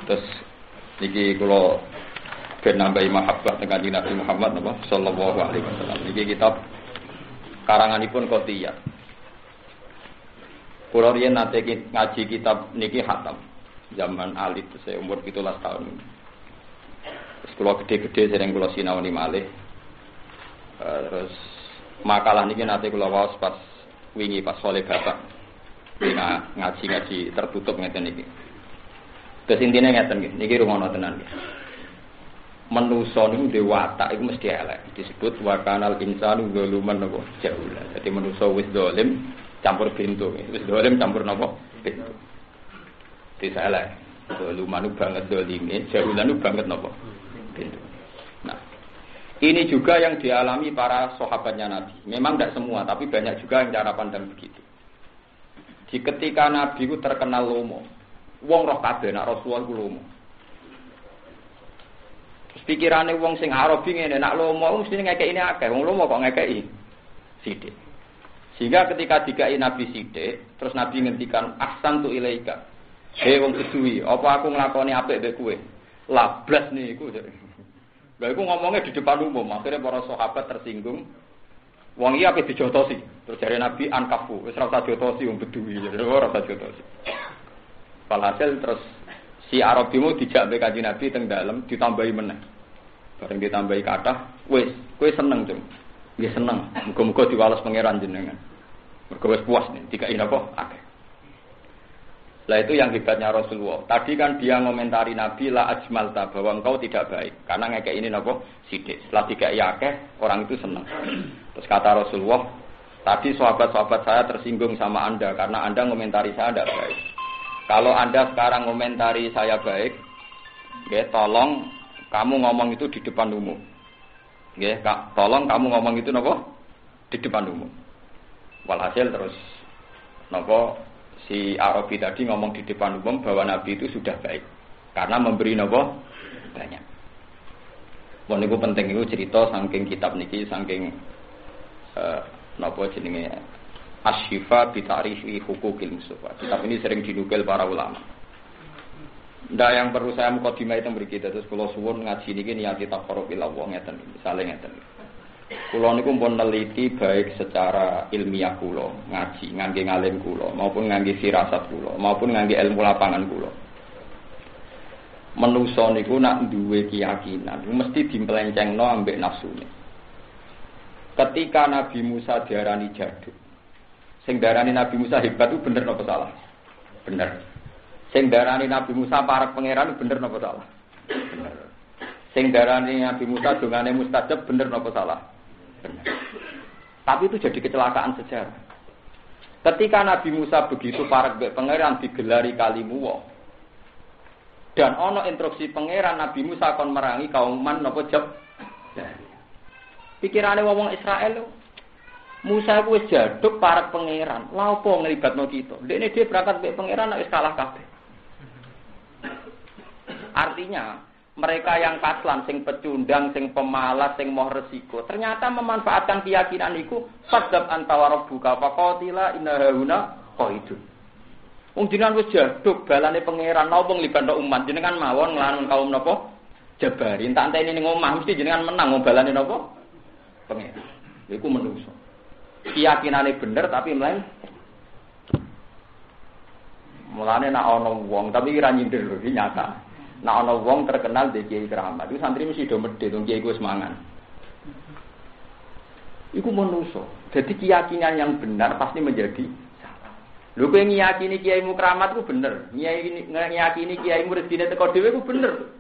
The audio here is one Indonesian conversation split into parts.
Terus niki kula ben nambahi mahabbah teng Kanjeng Nabi Muhammad sallallahu alaihi wasallam. Niki kitab karanganipun Qotiyah. Kula riyen nate ngaji kitab niki khatam zaman alit saya umur 17 tahun. Terus kula gede-gede sering kula sinaoni malih. Terus makalah niki nate kula waos pas wingi pas soleh bapak. Ngaji tertutup ngeten niki. Terus intine ngeten niki rungono tenan nggih. Manusa niku dhewe watak iku mesti elek. Disebut wa kanal insanu zaluman napa jahula. Dadi manusa wis zalim campur pintu. Wis zalim campur napa pintu. Disa elek. Zaluman banget zalime, jahulan banget napa pintu. Nah, ini juga yang dialami para sahabatnya Nabi. Memang tidak semua, tapi banyak juga yang cara pandang begitu. Di ketika Nabi itu terkenal lomo, wong roh kabeh nak Rasulullah ku lomo. Pikirane wong sing Arabi ngene nak lomo mesti ngekeki ini akeh, wong lomo kok ngekeki sithik. Sehingga ketika dikai Nabi sithik, terus Nabi ngendikan ahsantu ilaika. Hei wong kesuwi, apa aku nglakoni apik mbek kowe? Lablas niku. Lha iku ngomongnya di depan umum, akhirnya para sahabat tersinggung. Wong iki ape dijotosi. Terus jare Nabi ankafu, wis ora usah jotosi wong beduwi, ora usah jotosi. Walhasil terus si Arabimu dijak mbek Kanjeng Nabi teng dalem ditambahi meneh. Bareng ditambahi kathah, wis kowe seneng, Cung. Nggih seneng. Muga-muga diwales pangeran jenengan. Mergo wis puas nih, dikai napa akeh. Lah itu yang hebatnya Rasulullah. Tadi kan dia ngomentari Nabi la ajmalta bahwa engkau tidak baik karena ngekek ini napa sithik. Setelah dikai akeh, orang itu senang. Terus kata Rasulullah, tadi sahabat-sahabat saya tersinggung sama Anda karena Anda ngomentari saya tidak baik. Kalau Anda sekarang ngomentari saya baik, ya tolong kamu ngomong itu di depan umum. Ya, tolong kamu ngomong itu napa di depan umum. Walhasil terus napa si Arabi tadi ngomong di depan umum bahwa Nabi itu sudah baik karena memberi napa banyak. Mun niku penting niku cerita saking kitab niki saking napa jenenge Asy-Syifa bi Ta'rifi Huquqil Mustafa. Kitab ini sering dinukil para ulama. Ndak yang perlu saya mukadimah itu mriki terus kula suwun ngaji niki niat taqarrub ila Allah ngeten misale ngeten. Kula niku pun neliti baik secara ilmiah kula, ngaji ngangge ngalim kula maupun ngangge firasat kula maupun ngangge ilmu lapangan kula. Manungsa niku nak duwe keyakinan mesti dimplencengno ambek nafsune. Ketika Nabi Musa diarani jaduk, sing darani Nabi Musa hebat itu bener napa salah? Bener. Sing darani Nabi Musa parek pangeran bener napa salah? Bener. Sing darani Nabi Musa dongane mustajab bener napa salah? Benar. Tapi itu jadi kecelakaan sejarah. Ketika Nabi Musa begitu parek mbek pangeran digelari kalimuwa. Dan ana instruksi pangeran Nabi Musa kon merangi kaum Man napa jeb. Pikirane wong Israel Musa ku wis jaduk parek pangeran. Lha opo nglibatno kita? Dekne dhewe berangkat mbek pangeran nek wis kalah kabeh. Artinya mereka yang kaslan, sing pecundang, sing pemalas, sing moh resiko, ternyata memanfaatkan keyakinan itu sadab antawara buka faqatila inna hauna qaidun. Wong jenengan wis jaduk balane pangeran napa nglibatno umat jenengan mawon nglawan kaum napa Jabari, tak enteni ning omah mesti jenengan menang wong balane napa pangeran. Iku menungso. Keyakinane bener tapi mlaen mulane nek ana wong tapi ora nyindir lho iki nyata. Nek ana wong terkenal di kiai keramat, itu santri mesti do medhit wong kiai ku wis mangan. Iku menungso. Jadi keyakinan yang benar pasti menjadi salah. Lho kowe ngiyakini kiaimu keramat ku bener, ngiyakini kiaimu rezekine teko dhewe ku bener.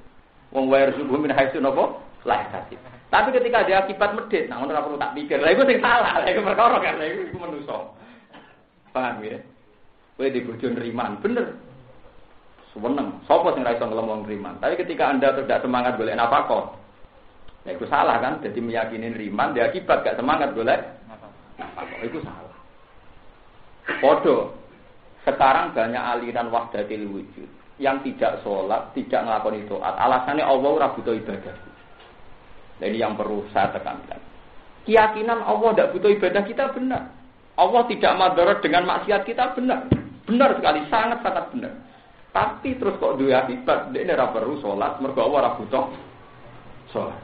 Wong wae rezeki min haitsu napa? Lah kasih. Tapi ketika dia akibat medhit, nah ora perlu tak pikir. Lah iku sing salah, lha iku perkara kan, iku menungso. Paham ya? Kowe di bojo nriman, bener. Seneng. Sapa sing ra iso ngelem wong riman. Tapi ketika Anda tidak semangat golek nafkah, ya itu salah kan? Jadi meyakini riman dia akibat gak semangat golek nafkah. Itu salah. Podo. Sekarang banyak aliran wahdatil wujud yang tidak sholat, tidak nglakoni taat. Alasannya Allah ora butuh ibadah. Jadi yang perlu saya tekankan. Keyakinan Allah tidak butuh ibadah kita benar. Allah tidak madarat dengan maksiat kita benar. Benar sekali, sangat-sangat benar. Tapi terus kok duwe akibat, dekne ora perlu salat, mergo ora butuh salat.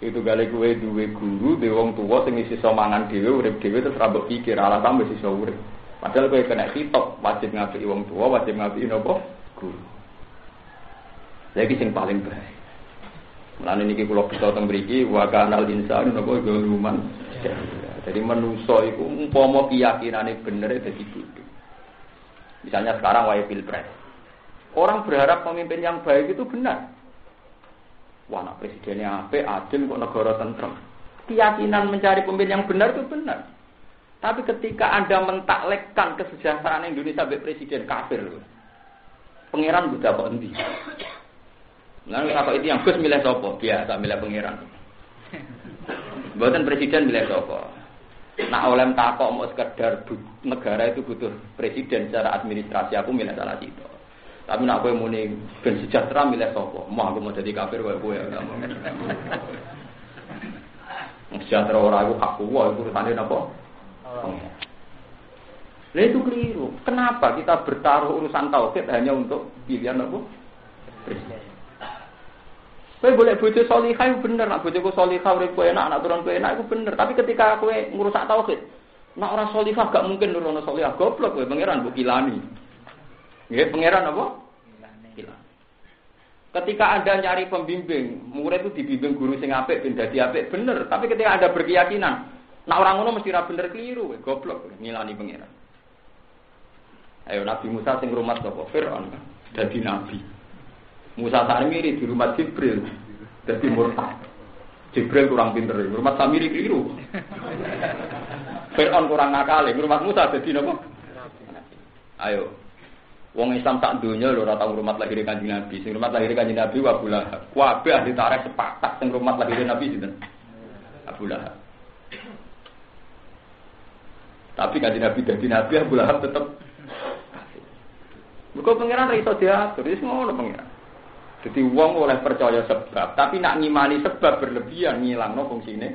Itu gale kowe duwe guru, duwe wong tuwa sing iso mangan dhewe, urip dhewe terus ra mbok pikir alasan wis iso urip. Padahal kowe kena hitop, wajib ngabeki wong tuwa, wajib ngabeki napa? Guru. Lagi sing paling baik. Mulane niki kula bisa teng mriki wa kanal insan napa zaluman. Jadi manusa iku umpama keyakinane bener dadi bodho. Misalnya sekarang wae pilpres. Orang berharap pemimpin yang baik itu benar. Wah, nak presidennya apik, adil kok negara tentrem. Keyakinan mencari pemimpin yang benar itu benar. Tapi ketika Anda mentaklekkan kesejahteraan Indonesia sebagai presiden kafir loh. Pangeran buta kok endi? Nah, apa itu yang Gus milih sapa? Biasa milih pangeran. Mboten presiden milih sapa. Nak oleh takok mau sekedar negara itu butuh presiden secara administrasi, aku milih salah situ. Tapi nak kowe muni ben sejahtera milih sapa? Mau aku mau jadi kafir wae kowe ya. Sejahtera ora aku hakku wae urusane napa? Lah itu keliru. Kenapa kita bertaruh urusan tauhid hanya untuk pilihan apa? Presiden. Kowe boleh bojo salihah itu bener, nak bojoku salihah urip kowe enak, anak turun kowe enak itu bener. Tapi ketika kowe ngrusak tauhid, nak ora salihah gak mungkin nurono salihah, goblok kowe pangeran mbok kilani. Nggih, pangeran apa? Kilani. Ketika Anda nyari pembimbing, murid itu dibimbing guru sing apik ben dadi apik bener, tapi ketika Anda berkeyakinan, nak orang ngono mesti ra bener keliru, goblok ngilani pangeran. Ayo Nabi Musa sing ngrumat sapa? Firaun dadi nabi. Musa Samiri di rumah Jibril jadi murtad. Jibril kurang pinter, rumah Samiri keliru. Fir'aun kurang nakal, rumah Musa jadi apa? Ayo, wong Islam tak dunia lho ora tau rumah lahir Kanjeng Nabi. Sing rumah lahir Kanjeng Nabi Abu Lahab. Kabeh ahli tarikh sepakat sing rumah lahir Nabi sinten? Abu Lahab. Tapi Kanjeng Nabi dadi nabi Abu Lahab tetep kafir. Mergo pangeran ra iso diatur, wis ngono pangeran. Jadi wong oleh percaya sebab, tapi nak ngimani sebab berlebihan ngilangno fungsine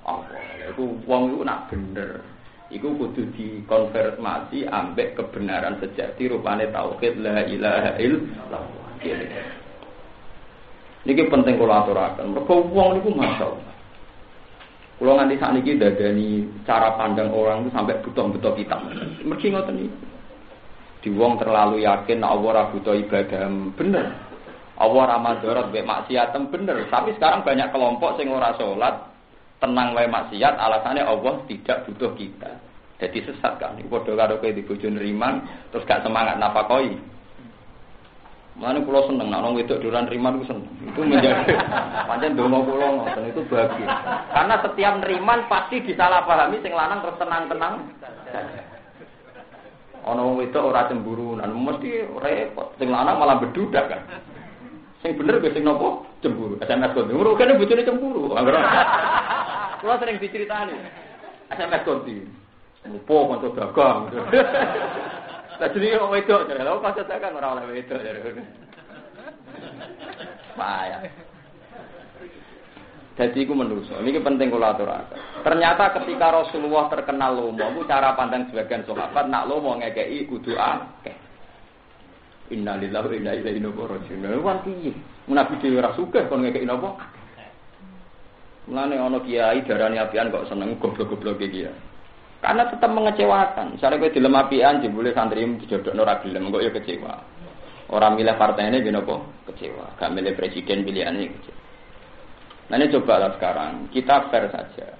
apa? Iku wong iku nak bener, iku kudu dikonfirmasi ambek kebenaran sejati rupane tauhid la ilaha illallah. Niki penting kula aturaken. Mergo wong niku masyaallah. Kula nganti sakniki dadani cara pandang orang itu sampai butuh-butuh kitab. Mergi ngoten iki. Di wong terlalu yakin nek Allah ora butuh ibadah bener. Allah ramadharat mek maksiat bener, tapi sekarang banyak kelompok sing ora salat, tenang wae maksiat, alasannya Allah tidak butuh kita. Jadi sesat kan. Padha karo kowe di bojo neriman terus gak semangat nafakoi. Mulane kula seneng nek wong wedok duran neriman ku seneng. Itu menjadi pancen donga kula ngoten itu bahagia. Karena setiap neriman pasti disalahpahami sing lanang terus tenang-tenang. Ana wong wedok ora cemburu, nan mesti repot. Sing lanang malah bedudak kan. Sing bener ge sing nopo? Cemburu. SMS konti. Urukane bojone cemburu. Kula sering diceritani. SMS konti. Mupo kanca dagang. Lah jenenge wong wedok jare lho kanca dagang ora oleh wedok jare. Payah. Jadi iku menungso. Niki penting kula aturaken. Ternyata ketika Rasulullah terkenal lomo, iku cara pandang sebagian sahabat nak lomo ngekeki kudu akeh. Innalillahi wa inna ilaihi raji'un. Wan piye? Nabi dhewe ora sugih kon ngekeki napa? Mulane ana kiai darani apian kok seneng goblok-goblok iki ya. Karena tetap mengecewakan. Misalnya kowe dilem apian jebule santri dijodokno ora gelem, kok ya kecewa. Ora milih partainya ben apa? Kecewa. Gak milih presiden pilihane kecewa. Nah ini cobalah sekarang kita fair saja.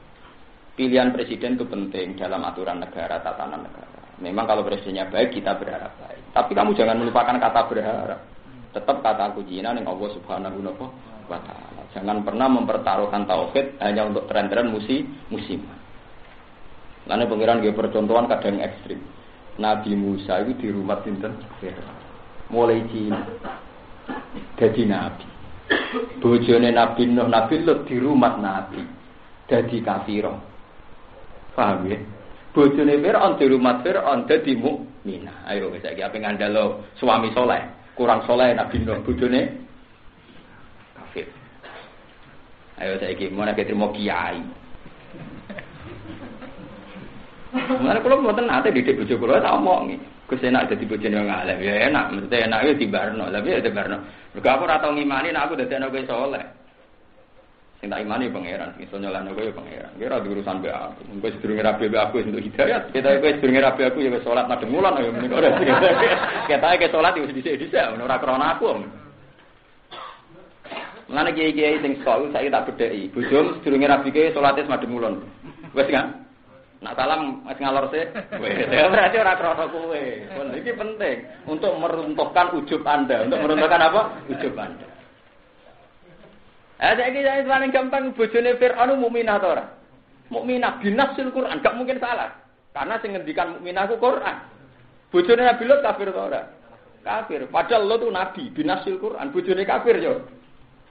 Pilihan presiden itu penting dalam aturan negara, tatanan negara. Memang kalau presidennya baik kita berharap baik. Tapi kamu jangan melupakan kata berharap. Tetap kata kuncinya yang Allah Subhanahu wa taala. Jangan pernah mempertaruhkan tauhid hanya untuk tren-tren musiman. Lalu pengiran dia percontohan kadang ekstrim. Nabi Musa itu di rumah sinten mulai Cina jadi nabi. Bojone Nabi Nuh, Nabi Lut di rumah Nabi jadi kafirah. Paham ya? Bojone Fir'aun di rumah Fir'aun dadi mukminah. Ayo wis saiki ape ngandalo suami soleh, kurang soleh Nabi Nuh bojone kafir. Ayo saiki mau nek trimo kiai. Mulane kula mboten nate didik bojo kula tak omongi. Gus enak dadi bojone wong alim. Ya enak, mesti enak yo dibarno. Lah piye dibarno? Mergo aku ora tau ngimani nek aku dadi anak kowe saleh. Sing tak imani pangeran, iso nyolano kowe ya pangeran. Kowe ora diurusan be aku. Kowe sedurunge rabi be aku untuk hidayat. Kita kowe sedurunge rabi aku ya wis salat madheng wulan ya mending ora. Ketae ke salat wis dhisik-dhisik ora krana aku. Mulane kiai-kiai sing sekolah saiki tak bedheki. Bojomu sedurunge rabi kowe salate madheng wulan. Wis kan? Nak salam wis ngalor sik. Wis berarti ora krana kowe. Iki penting untuk meruntuhkan ujub Anda, untuk meruntuhkan apa? Ujub Anda. Saiki paling gampang bojone Firaun mukminah ta ora? Mukminah binasil Quran, gak mungkin salah. Karena sing ngendikan mukminah ku Quran. Bojone Nabi Lut kafir ta ora? Kafir. Padahal Lut itu nabi binasil Quran, bojone kafir yo.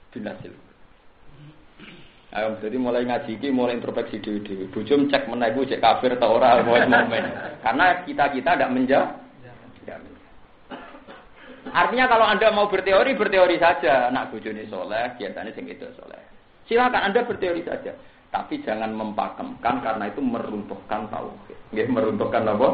Binasil. Ayo jadi mulai ngaji iki mulai introspeksi dhewe-dhewe. Bojom cek meneh iku cek kafir ta ora wis momen. Karena kita ndak menjawab. Artinya kalau Anda mau berteori saja. Nak bojone soleh, biasanya sing itu soleh. Silakan Anda berteori saja. Tapi jangan mempakemkan karena itu meruntuhkan tauhid. Nggih meruntuhkan apa?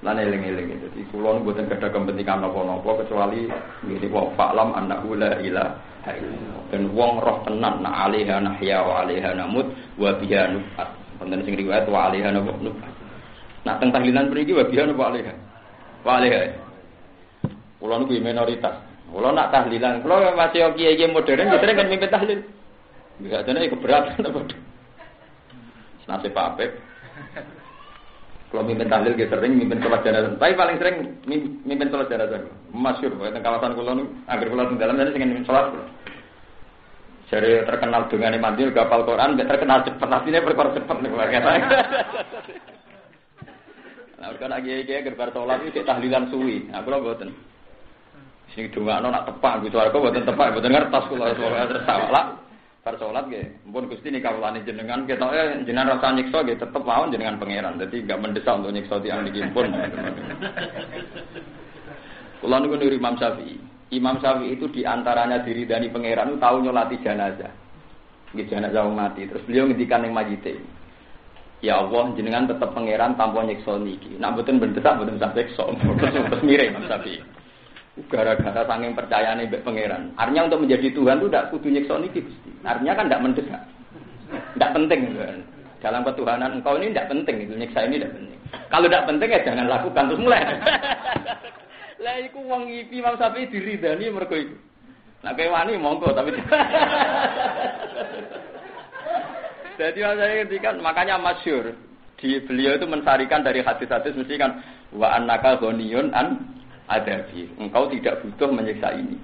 Lan eling-eling itu. Jadi kula mboten gadah kepentingan napa-napa kecuali ngene wa fa'lam annahu la ilaha illallah. Dan wong roh tenan na alaiha nahya wa alaiha namut wa biha nufat. Wonten sing riwayat wa alaiha nufat. Nah teng tahlilan mriki wa biha wa alaiha. Walih. Kulo niku minoritas. Kulo nak tahlilan, kulo masih kiai-kiai modern ya sering kan mimpin tahlil. Bisa jane keberatan apa. Senase Pak Apep. Kulo mimpin tahlil ge sering mimpin salat jenazah. Tapi paling sering mimpin salat jenazah. Masyhur teng kawasan kulo niku anggere kulo teng dalam sing mimpin salat. Jare terkenal dongane mandil gapal Quran, terkenal cepet asline perkara cepet niku kata. Nah, kalau lagi gerbar sholat itu tahlilan suwi. Aku lo buatin. Sing dongakno nak tepak gitu. Aku buatin tepak. Buatin ngertas kalau terus salah. Bar sholat gitu. Mpun gusti nih kawulane jenengan. Kita jenengan rasa nyiksa gitu. Tetep mawon jenengan pangeran. Jadi nggak mendesak untuk nyiksa tiang dikimpun. Kalau niku niru Imam Syafi'i. Imam Syafi'i itu diantaranya diridani pangeran itu tahu nyolati jenazah. Gitu jenazah mati. Terus beliau ngendikan yang majite. Ya Allah, jenengan tetap pangeran tanpa nyiksa niki. Nak mboten bendesak mboten sampai nyiksa. Terus mirip Imam Syafi'i. Gara-gara saking percayane mbek pangeran. Artinya untuk menjadi Tuhan itu ndak kudu nyiksa niki Gusti. Artinya kan ndak mendesak. Ndak penting kan. Dalam ketuhanan engkau ini ndak penting itu nyiksa ini ndak penting. Kalau ndak penting ya jangan lakukan terus mulai. Lah iku wong iki Imam Syafi'i diridani mergo iku. Nek wani monggo tapi jadi saya kan makanya masyhur di beliau itu mensarikan dari hadis-hadis mesti kan wa annaka ghaniyun an adabi. Engkau tidak butuh menyiksa ini.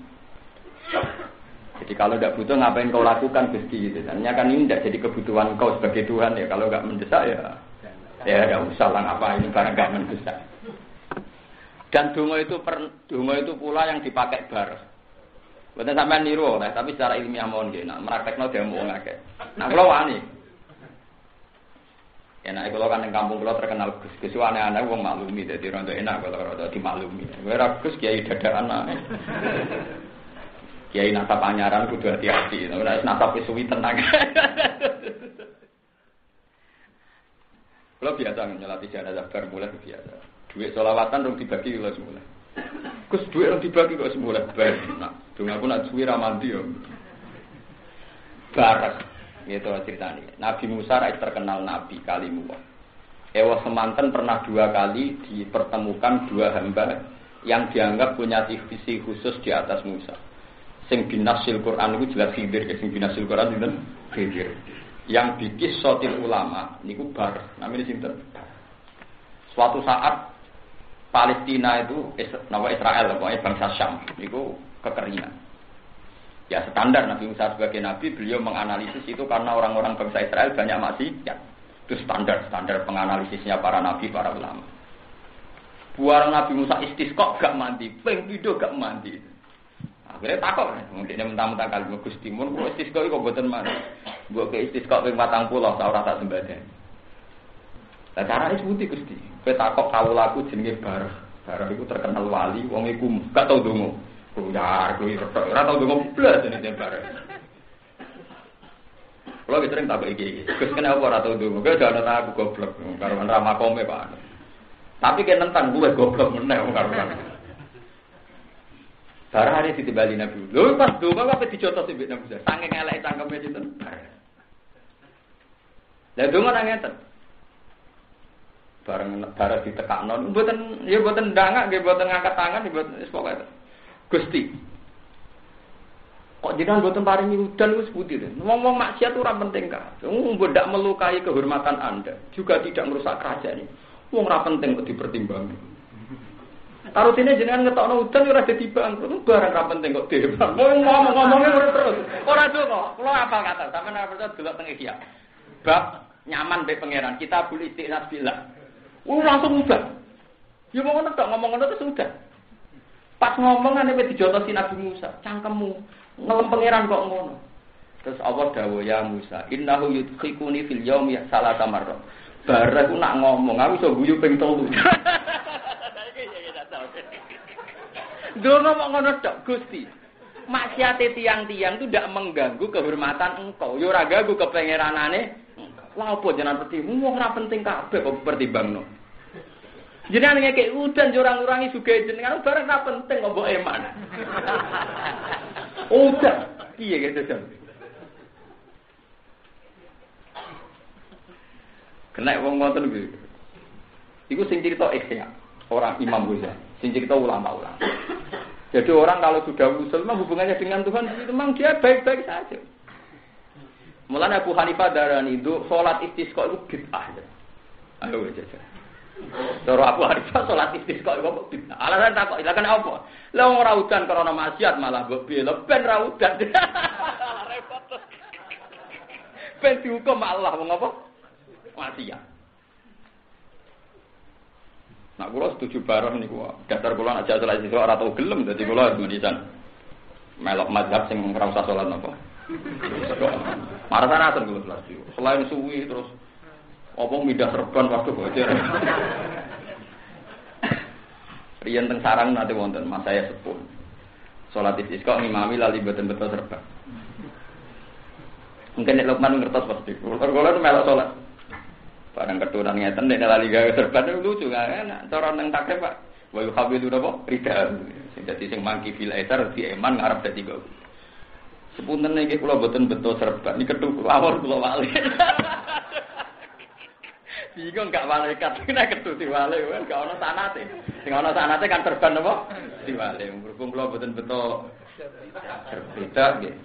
Jadi kalau tidak butuh ngapain kau lakukan Gusti itu. Artinya kan ini tidak jadi kebutuhan kau sebagai Tuhan ya. Kalau enggak mendesak ya enggak usah lah ngapain barang enggak mendesak. Dan donga itu pula yang dipakai bar. Boten sampean niru lah, tapi secara ilmiah mawon nggih. Nah, praktekno demo wong akeh. Nah, kula wani. Enak kalau kan yang kampung kalau terkenal Gus aneh-aneh wong maklumi dadi rondo enak kalau rondo dimaklumi. Ora Gus kiai dadakan ae. Kiai nasab anyaran kudu hati-hati. Ora nasab wis suwi tenang. Kalau biasa nyelati jenazah bar mulai biasa. Duit selawatan rong dibagi lho semula. Gus duit rong dibagi kok semula bar. Nah, dong aku nak suwi ra mandi yo. Barak. Gitu ceritanya. Nabi Musa terkenal Nabi Kalimullah. Ewa semanten pernah 2 kali dipertemukan 2 hamba yang dianggap punya visi khusus di atas Musa. Sing binasil Quran itu jelas Khidir, sing binasil Quran itu Khidir. Yang bikis sotil ulama niku bar, namanya sinten. Suatu saat Palestina itu nama Israel, pokoknya bangsa Syam, niku kekeringan. Ya standar Nabi Musa sebagai Nabi, beliau menganalisis itu karena orang-orang bangsa Israel banyak maksiat. Itu standar penganalisisnya para Nabi, para ulama. Buar Nabi Musa istisqa gak mandi, ping pindho gak mandi. Akhirnya takut, mungkin mentang-mentang kali Gusti mun kok istisqa kok mboten mandi. Mbok ke istisqa ping 40 ta ora tak sembadan. Lah carane seputi Gusti. Kowe takok kawulaku jenenge Barah. Barah iku terkenal wali, wong iku gak tau ndonga. Kuyar, ora tau ndonga blas jenenge Barah. Kalau sering tak iki. Gus kenapa ora tau ndonga? Kowe jangan aku goblok karo ramah kome Pak. Tapi kan nentang gue goblok meneh karo. Barang hari ditibali Nabi. Lho pas ndonga apa dijotos Nabi Musa. Saking eleke cangkeme sinten. Lah ndonga nang ngeten. Bareng ditekakno mboten ya mboten ndangak nggih mboten ngangkat tangan mboten wis pokoke. Gusti. Kok jenengan mboten paringi udan wis putih to. Ngomong maksiat ora penting ka. Mbok ndak melukai kehormatan Anda, juga tidak merusak kerajaan ini. Wong ora penting kok dipertimbangkan. Taruh sini jenengan ngetokno udan ora dadi bang, barang ora penting kok dibang. Ngomongnya terus. Ora donga, kula apal kata, sampeyan ora percaya delok teng Ihya. Bab nyaman be pangeran, kita boleh istighfar billah. Langsung udah. Ya mau ngono tok ngomong ngono terus udah. Pas ngomong ane wis dijotosi Nabi Musa, cangkemmu ngelem pangeran kok ngono. Terus Allah dawuh ya Musa, innahu yudkhikuni fil yaumi salata marra. Bareng nak ngomong aku iso guyu ping 3. Dono kok ngono tok Gusti. Maksiate tiang-tiang itu ndak mengganggu kehormatan engkau. Ya ora ganggu kepengeranane. Lah opo jenengan pertimbang wong ora penting kabeh kok pertimbangno. Jenengan ngekek udan jurang-urangi sugih jenengan bareng ora penting kok mbok eman. Udah piye gitu jan. Kena wong ngoten iki. Iku sing cerita Ihya, orang Imam Ghazali, sing cerita ulama-ulama. Jadi orang kalau sudah usul memang hubungannya dengan Tuhan itu memang dia baik-baik saja. Mulanya Abu Hanifah darani itu sholat istisqa itu bid'ah. Ayo aja. Cara Abu Hanifah sholat istisqa itu bid'ah. Alasan tak kok ilakan apa? Lah wong ora udan karena maksiat malah mbok bela ben ra udan. Repot. Ben dihukum Allah wong apa? Maksiat. Nah kula setuju bareng niku. Dasar kula aja sholat istisqa ora tau gelem dadi kula menisan. Melok mazhab sing ora usah sholat napa. Marah-marah terus lagi. Selain suwi terus apa midah serban waktu bocor. Riyen teng sarang nanti wonten mas saya sepuh. Salat istisqa ngimami lali betul-betul serban. Mungkin nek Lukman ngertos pasti. Kula melok salat. Barang keturunan ngeten nek lali gawe serban lucu kan. Cara nang takrib Pak. Wa yuhabilu napa? Rida. Sing dadi sing mangki fil etar di eman ngarep dadi go. Sepunten iki kula boten beto serban iki kethu awor kula wale. Bingung gak malaikat nek kethu diwale gak ono sanate. Sing ono sanate kan serban apa? Diwale. Berhubung kula boten beto berbeda nggih.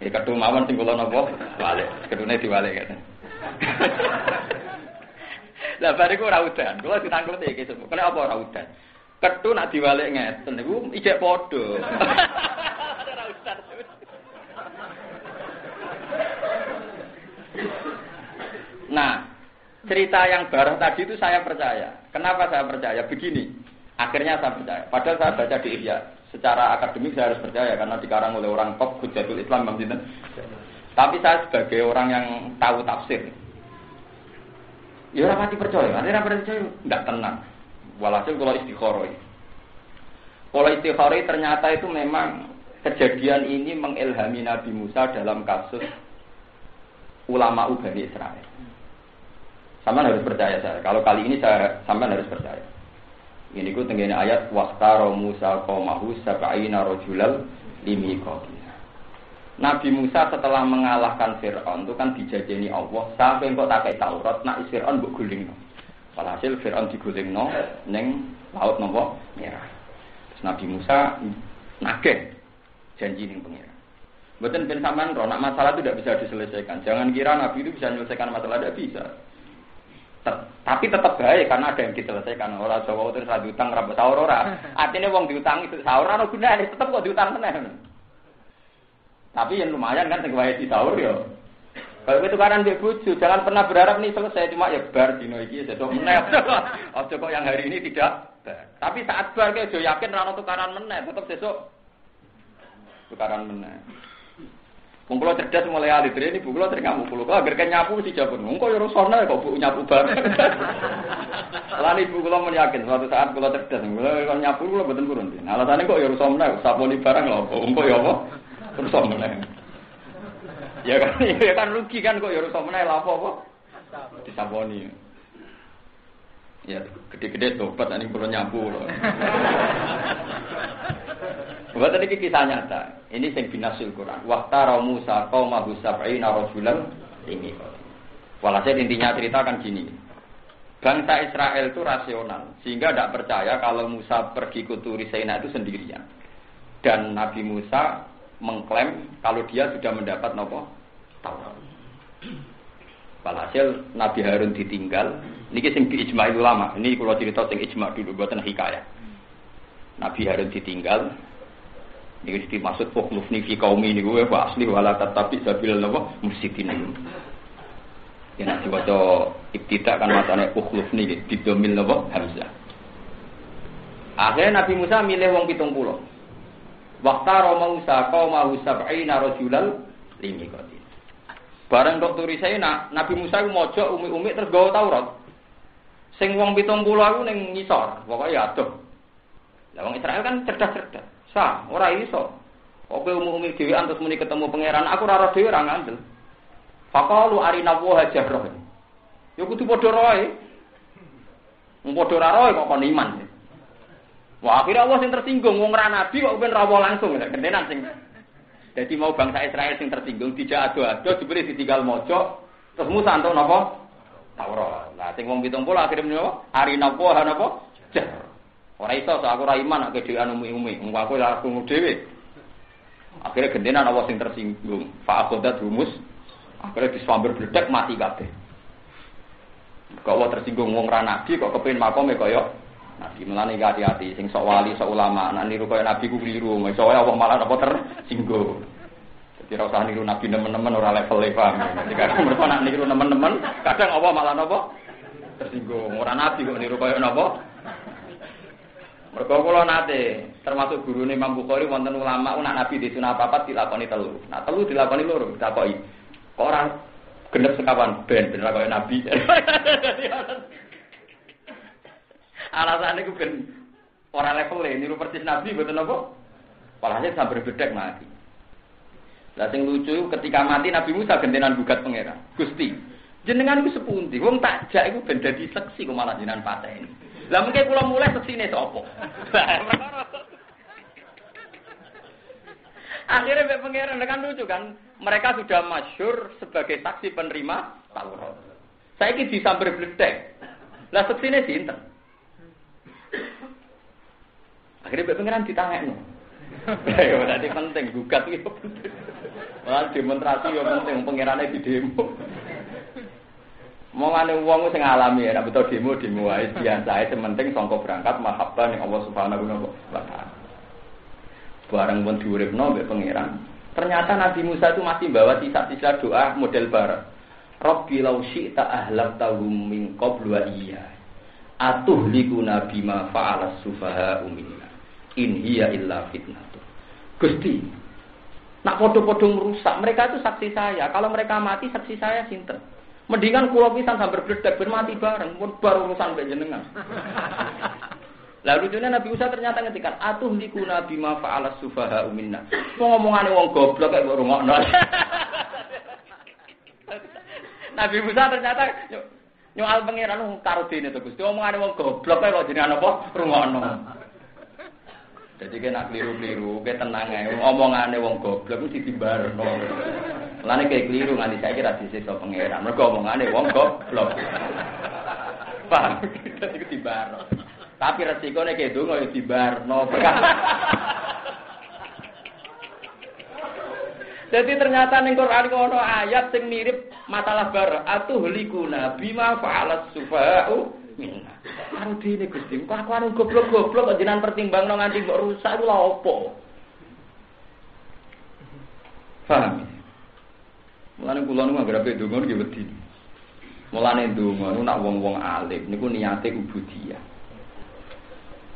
Iki kethu mawon sing kula napa? Wale. Kethune diwale kene. Lah bariku ora udan. Kula ditangklet iki sesuk. Kene apa ora udan? Kethu nak diwalik ngeten niku ijek padha. Ora usah. Nah, cerita yang barah tadi itu saya percaya. Kenapa saya percaya? Begini. Akhirnya saya percaya. Padahal saya baca di Ihya. Secara akademik saya harus percaya karena dikarang oleh orang top Hujjatul Islam Mamdin. Tapi saya sebagai orang yang tahu tafsir. Ya ora mati percaya. Ora percaya enggak tenang. Walhasil kalau istikharah. Kalau istikharah ternyata itu memang kejadian ini mengilhami Nabi Musa dalam kasus ulama Bani Israel. Sampeyan harus percaya saya. Kalau kali ini sampeyan harus percaya. Ini ku tenggene ayat wastara Musa qaumahu sab'ina rajulal limiqatina. Nabi Musa setelah mengalahkan Fir'aun itu kan dijajeni Allah sampai kok tak Taurat nak Fir'aun mbok gulingno. Walhasil Fir'aun digulingno ning laut napa merah. Terus Nabi Musa nagih janji ning pengira. Mboten ben sampean ro nak masalah itu tidak bisa diselesaikan. Jangan kira Nabi itu bisa menyelesaikan masalah, tidak bisa. Tapi tetap baik karena ada yang diselesaikan. Ora Jawa terus ra diutang ra sahur ora. Artine wong diutangi sahur ora gunane, tetep kok diutang meneh. Tapi yang lumayan kan sing wae di sahur ya. Kalau itu karan mbek bojo, jangan pernah berharap nih selesai cuma ya bar dino iki sesuk meneh. Aja kok yang hari ini tidak bar. Tapi saat bar ki aja yakin ra ono tukaran meneh, tetep sesuk tukaran meneh. Wong kula cerdas mulai alit ini Bu kula sering ngamuk kula. Agar kan nyapu si jabun. Wong kok ya rusone kok Bu nyapu bar. Lan ibu kula men yakin suatu saat kula cerdas. Kula kon nyapu kula mboten purun. Alasane kok ya rusone meneh, saponi barang lho. Wong kok ya apa? Rusone meneh. Ya kan rugi kan kok ya rusak meneh lha apa? Disaboni. Ya gede-gede tobat ini perlu nyapu loh. Buat tadi kisah nyata. Ini sing binasul Quran. Waqtara Musa qaumahu sab'ina rajulan ini. Walhasil intinya cerita kan gini. Bangsa Israel itu rasional sehingga tidak percaya kalau Musa pergi ke Turi Saina itu sendirian. Dan Nabi Musa mengklaim kalau dia sudah mendapat nopo Taurat. Walhasil Nabi Harun ditinggal. Niki sing ijma ulama. Ini kalau cerita sing ijma dulu buatan hikayah. Nabi Harun ditinggal. Niki dimaksud ukhlufni fi qaumi niku wa asli wala tatabi sabil napa mufsidin niku. Yen nek diwaca ibtidak kan matane ukhlufni didomil napa hamzah. Akhirnya Nabi Musa milih wong 70. Waqtara Musa qaumahu sab'ina rajulan limiqati. Bareng tok turi Saina, Nabi Musa ku maca umi-umi terus gawa Taurat. Sing wong 70 aku ning ngisor, pokoke ya adoh. Lah wong Israel kan cerdas-cerdas. Sah, ora iso. Oke umi-umi dhewean terus muni ketemu pangeran, aku ora ora dhewe ora ngandel. Faqalu arina wa hajarah. Ya kudu padha roe. Wong padha ora roe kok kon iman. Wah, akhirnya Allah sing tersinggung wong ra nabi kok ben rawo langsung gendenan sing. Jadi mau bangsa Israel sing tersinggung dijak ado-ado diberi ditinggal mojo terus Musa entuk napa? Taurat. Lah sing wong 70 akhire menapa? Arina apa napa? Jah. Ora iso aku ora iman nek dhewean umi-umi. Wong aku ora krungu dhewe. Akhire gendenan Allah sing tersinggung. Fa akhadhat rumus. Akhire diswamber bledek mati kabeh. Kok Allah tersinggung wong ra nabi kok kepengin makome kaya nabi. Mulane hati-hati sing sok wali, sok ulama, nek niru kaya nabi ku kliru. Iso wae Allah malah apa tersinggung. Jadi ora usah niru nabi nemen-nemen ora level-e paham. Jadi kadang mereka nak niru nemen-nemen, kadang Allah malah napa? Tersinggung. Ora nabi kok niru kaya napa? Mergo kula nate termasuk gurune Imam Bukhari wonten ulama nak nabi di sunah papat dilakoni telu. Nah, telu dilakoni loro ditakoki. Kok ora genep sekawan ben kaya nabi. Alasane ku ben ora level-e niru persis nabi mboten napa? Palane sambar bedhek mati. Lah sing lucu ketika mati Nabi Musa gentenan gugat pangeran. Gusti, jenengan iku sepundi? Wong tak jak iku ben dadi seksi kok malah jenengan pateni. Lah mengke kula mulai seksine sapa? Akhirnya mbek pangeran kan lucu kan, mereka sudah masyhur sebagai saksi penerima Taurat. Saiki disambar bledek. Lah seksine sinten? Akhirnya mbek pangeran ditangekno. Ya berarti penting gugat itu penting. Malah demonstrasi yo penting pangerane di demo. Mongane wong sing alami nek beto demo wae biasa ae sementing sangka berangkat mahabbah ning Allah Subhanahu wa taala. Barang pun diuripno mbek pangeran. Ternyata Nabi Musa itu masih bawa sisa-sisa doa model barat. Rabbi law syi'ta ahlaqtahum min qablu wa iyya. Atuhlikuna bima fa'ala sufaha'u minna. In hiya illa fitnatuh. Gusti, nak podo-podo merusak, mereka itu saksi saya. Kalau mereka mati, saksi saya sinten. Mendingan kula pisan sambar bledek ben mati bareng, pun baru urusan mbek jenengan. Lalu lucunya Nabi Musa ternyata ngetikan atuh likuna bima fa'ala sufaha'u minna. Wong ngomongane wong goblok kaya kok rungokno. Nabi Musa ternyata nyoal pangeran karo dene to Gusti. Omongane wong goblok kaya kok jenengan apa rungokno. Jadi kena keliru-keliru, ke tenang ae. Omongane wong goblok mesti dibarno. Lane kayak keliru nganti saiki ra disiksa pangeran. Mergo omongane wong goblok. Paham? Iku dibarno. Tapi resikone kayak donga yo dibarno. Jadi ternyata ning Quran ono ayat sing mirip masalah bar atuhlikuna bima fa'alas sufa'u minna. Karo dene Gusti, kok aku anu goblok-goblok kok jenengan pertimbangno nganti mbok rusak iku lha opo? Paham? Mulane kula nu anggere donga niki wedi. Mulane donga nu nak wong-wong alim niku niate ubudiyah.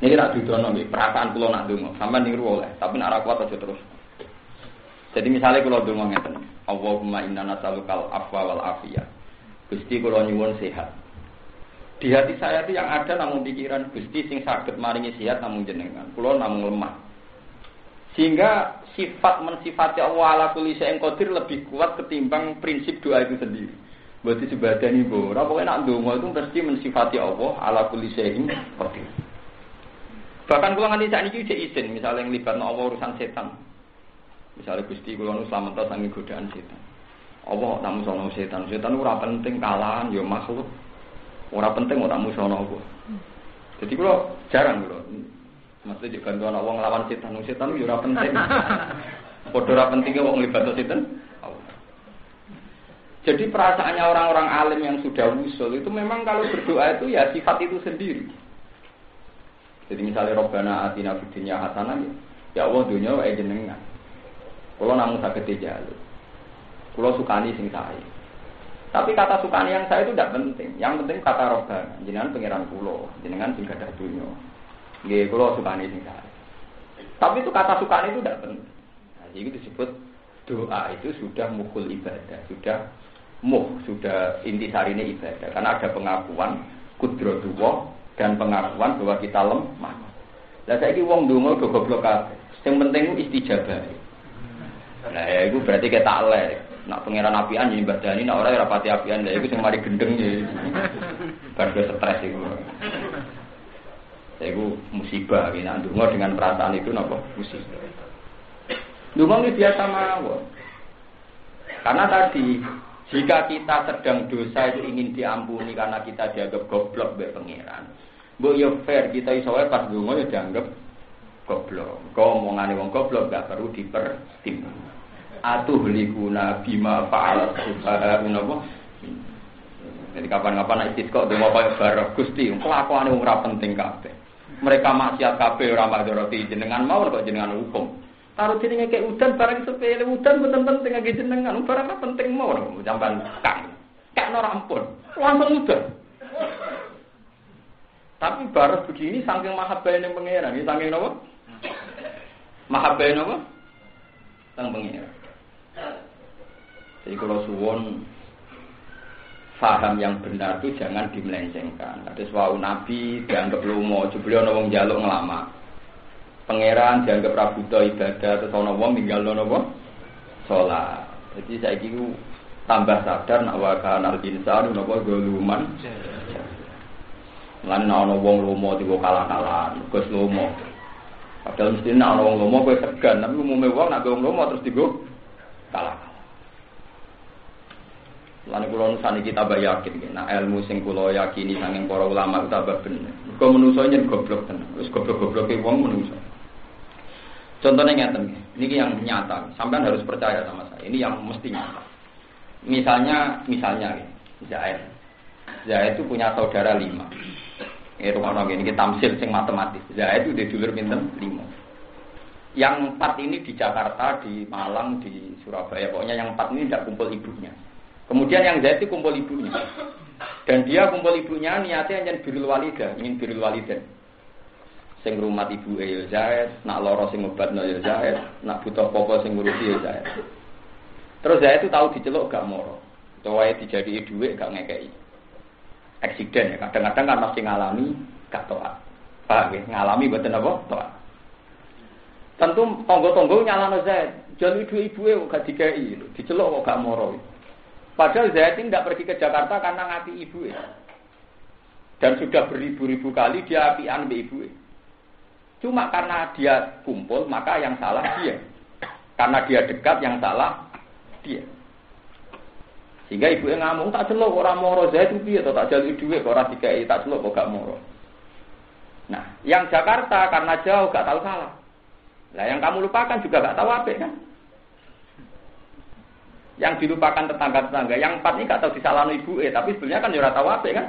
Niki nak dudono nggih, perasaan kula nak donga, sampeyan niru oleh, tapi nek ora kuat aja terus. Jadi misalnya kula donga ngeten, Allahumma inna nas'alukal afwa wal afiyah. Gusti kula nyuwun sehat. Di hati saya itu yang ada namun pikiran Gusti sing saged maringi sehat namun jenengan. Kula namung lemah. Sehingga sifat mensifati Allah ala kulli syai'in qadir lebih kuat ketimbang prinsip doa itu sendiri. Berarti sebadani Bu, ora pokoke nak ndonga itu mesti mensifati Allah ala kulli syai'in qadir. Bahkan kula nganti sakniki iki izin misalnya nglibatno Allah urusan setan. Misalnya Gusti kula nu slamet sange godaan setan. Allah tak musono setan. Setan ora penting kalahan ya makhluk. Ora penting ora musono Allah. Jadi kula jarang kula maksudnya juga bantuan Allah ngelawan setan. Setan itu ora penting. Padha ora pentingnya wong nglibatno setan. Jadi perasaannya orang-orang alim yang sudah wusul itu memang kalau berdoa itu ya sifat itu sendiri. Jadi misalnya Rabbana atina fid dunya hasanah ya Allah dunya wae jenengan. Kula namung saged dijaluk. Kula sukani sing sae. Tapi kata sukani yang saya itu tidak penting. Yang penting kata Rabbana, jenengan pangeran kula, jenengan sing gadah dunya. Nggih kula sukani sing sae. Tapi itu kata sukani itu tidak penting. Nah, jadi disebut doa itu sudah mukul ibadah, sudah intisarine ibadah. Karena ada pengakuan qudratullah dan pengakuan bahwa kita lemah. Lah saiki wong ndonga do goblok kabeh. Sing penting istijabah. Lah ya iku berarti ketak lek. Nak pangeran apian yen badani nak ora pati apian. Lah iku sing mari gendeng ya. Bar stres iku. Iku musibah iki nak ndonga dengan perasaan itu napa musibah. Ndonga iki biasa mawon. Karena tadi jika kita sedang dosa itu ingin diampuni karena kita dianggap goblok mbek pangeran. Mbok yo fair kita iso wae pas ndonga yo dianggap goblok. Kok omongane wong goblok gak perlu dipertimbang. Atuhlikuna bima fa'al subhanahu wa. Jadi kapan-kapan istisqa ndonga koyo bareng Gusti, kelakuane ora penting kabeh. Mereka maksiat kabeh ora madharati jenengan mau kok jenengan hukum. Taruh jenenge kayak udan barang sepele udan mboten penting kangge jenengan, barang penting mau sampean kak ora ampun. Langsung udan. Tapi baru begini saking mahabbahnya yang pengeran, ini saking apa? Mahabbahnya apa? Sang pengeran. Jadi kalau suwon faham yang benar itu jangan dimelencengkan. Ada suatu nabi dianggap lomo, jebule ana wong njaluk ngelama. Pangeran dianggap rabuta ibadah, terus ana wong ninggal napa? Salat. Jadi saiki ku tambah sadar nek wa kanal insan napa goluman. Lan ana wong lomo digo kalah-kalahan, Gus lomo. Padahal mesti nek ana wong lomo kowe segan, tapi umume wong nek wong lomo terus digo kalah. Lan kula nusani kita yakin nek ilmu sing kula yakini saking para ulama tambah bener. Kok menungso nyen goblok tenan. Wis goblok-gobloke wong menungso. Contohnya ngeten niki yang nyata. Sampean harus percaya sama saya. Ini yang mesti nyata. Misalnya Zaid. Zaid itu punya saudara 5. Rumah ini kita tamsil sing matematis. Zaid itu dulur pinten 5. Yang 4 ini di Jakarta, di Malang, di Surabaya. Pokoknya yang 4 ini tidak kumpul ibunya. Kemudian yang Zaid itu kumpul ibunya. Dan dia kumpul ibunya niatnya ingin birrul walidah, ingin birrul walidah. Sing ngrumat ibuke ya Zaid, nak lara sing ngobatno ya Zaid, nak butuh apa sing ngurusi ya Zaid. Terus Zaid itu tahu diceluk gak moro. Wae dijadiki dhuwit gak ngekeki. Eksiden ya, kadang-kadang kan mesti ngalami gak taat. Paham ya? Ngalami mboten apa? Taat. Tentu tonggo-tonggo nyalano Zaid, jan ibu-ibuke gak dikeki, diceluk kok gak moro. Padahal Zaid ini tidak pergi ke Jakarta karena ngati ibuke. Dan sudah beribu-ribu kali dia apian mbek ibuke. Cuma karena dia kumpul, maka yang salah dia. Karena dia dekat, yang salah dia. Sehingga ibunya ngamuk, tak celok orang moro Zaid itu piye to tak jaluk dhuwit kok ora dikai, tak celok kok gak moro. Nah, yang Jakarta karena jauh gak tahu salah. Lah yang kamu lupakan juga gak tahu apik kan? Yang dilupakan tetangga-tetangga, yang 4 ini gak tahu disalahno ibuke, tapi sebenarnya kan ya ora tahu apik kan?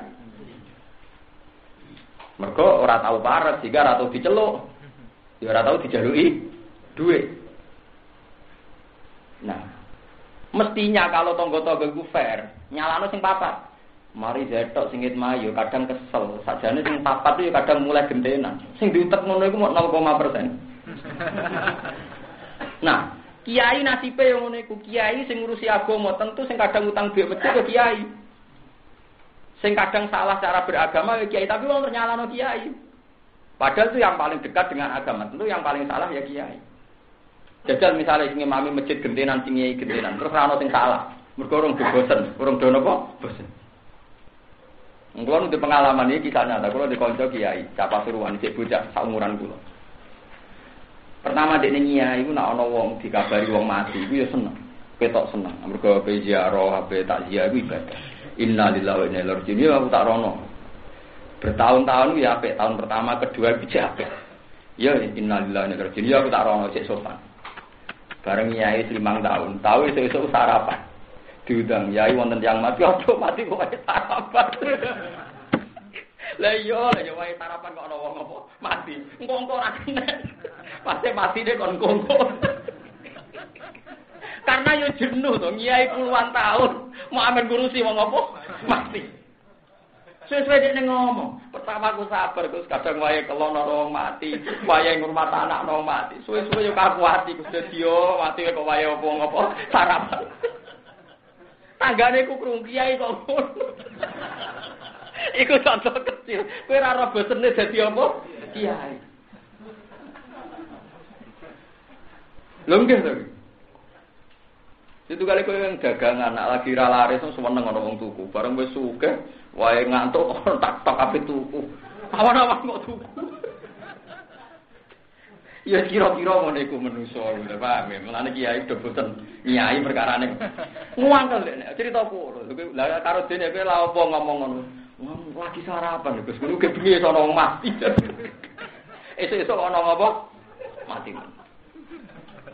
Mergo ora tahu parek, sehingga ora tahu diceluk. Ya ora tahu dijaluki dhuwit. Nah, mestinya kalau tangga-tangga iku fair, nyalano sing papat. Mari jetok sing mayu kadang kesel. Sajane sing papat itu kadang mulai gentenan. Sing diutek ngono iku mok 0,%. Nah, kiai nasibe yang ngono iku, kiai sing ngurusi agama tentu sing kadang utang dhuwit masjid ke kiai. Sing kadang salah cara beragama ya kiai, tapi wong nyalano kiai. Padahal itu yang paling dekat dengan agama, tentu yang paling salah ya kiai. Jajal misalnya sing imami masjid gentenan sing nyai gentenan, terus ra ono sing salah. Mergo urung bosen, urung do napa? Bosen. Kulo nu pengalaman iki kisah nyata, kulo di kanca kiai, Capa Suruhan cek bocah saumuran kulo. Pertama dekne nyai iku nek ana wong dikabari wong mati iku ya seneng. Ketok seneng. Mergo ape ziarah, ape takziah iku ibadah. Innalillahi wa inna ilaihi raji'un. Ya aku tak rono. Bertahun-tahun ya apik, tahun pertama, kedua iki apik. Ya innalillahi wa inna ilaihi raji'un. Ya aku tak rono cek sopan. Bareng nyai 5 tahun, tahu esuk-esuk sarapan. Diundang yai wonten tiyang mati, ojo mati kok sarapan. Lah iya, wae sarapan kok ana wong apa mati. Engko ora kena. Pasti mati deh kon kongko. Karena yo jenuh to, nyai puluhan tahun mau amen ngurusi wong apa mati. Sesuai dia ngomong, pertama aku sabar, terus kadang wae kelon orang mati, wae ngurmat anak orang mati. Suwe-suwe yo kaku hati, Gustiyo mati kok wae apa-apa sarapan. Tanggane ku krung kiai kok ngono. Iku contoh kecil. Kowe ora ora bosene dadi apa? Kiai. Lho nggih to. Itu kali kowe yang dagangan anak lagi ra laris seneng ana wong tuku. Bareng wis sugih, wae ngantuk tak ape tuku. Awan-awan kok tuku. Ya kira-kira ngene iku menungso, paham ya. Mulane kiai do boten nyai perkarane. Nguangkel nek cerita kulo. Lah karo dene kowe lha apa ngomong ngono. Lagi sarapan Gus. Kuwi bengi sono mati. Esuk-esuk ana apa? Mati.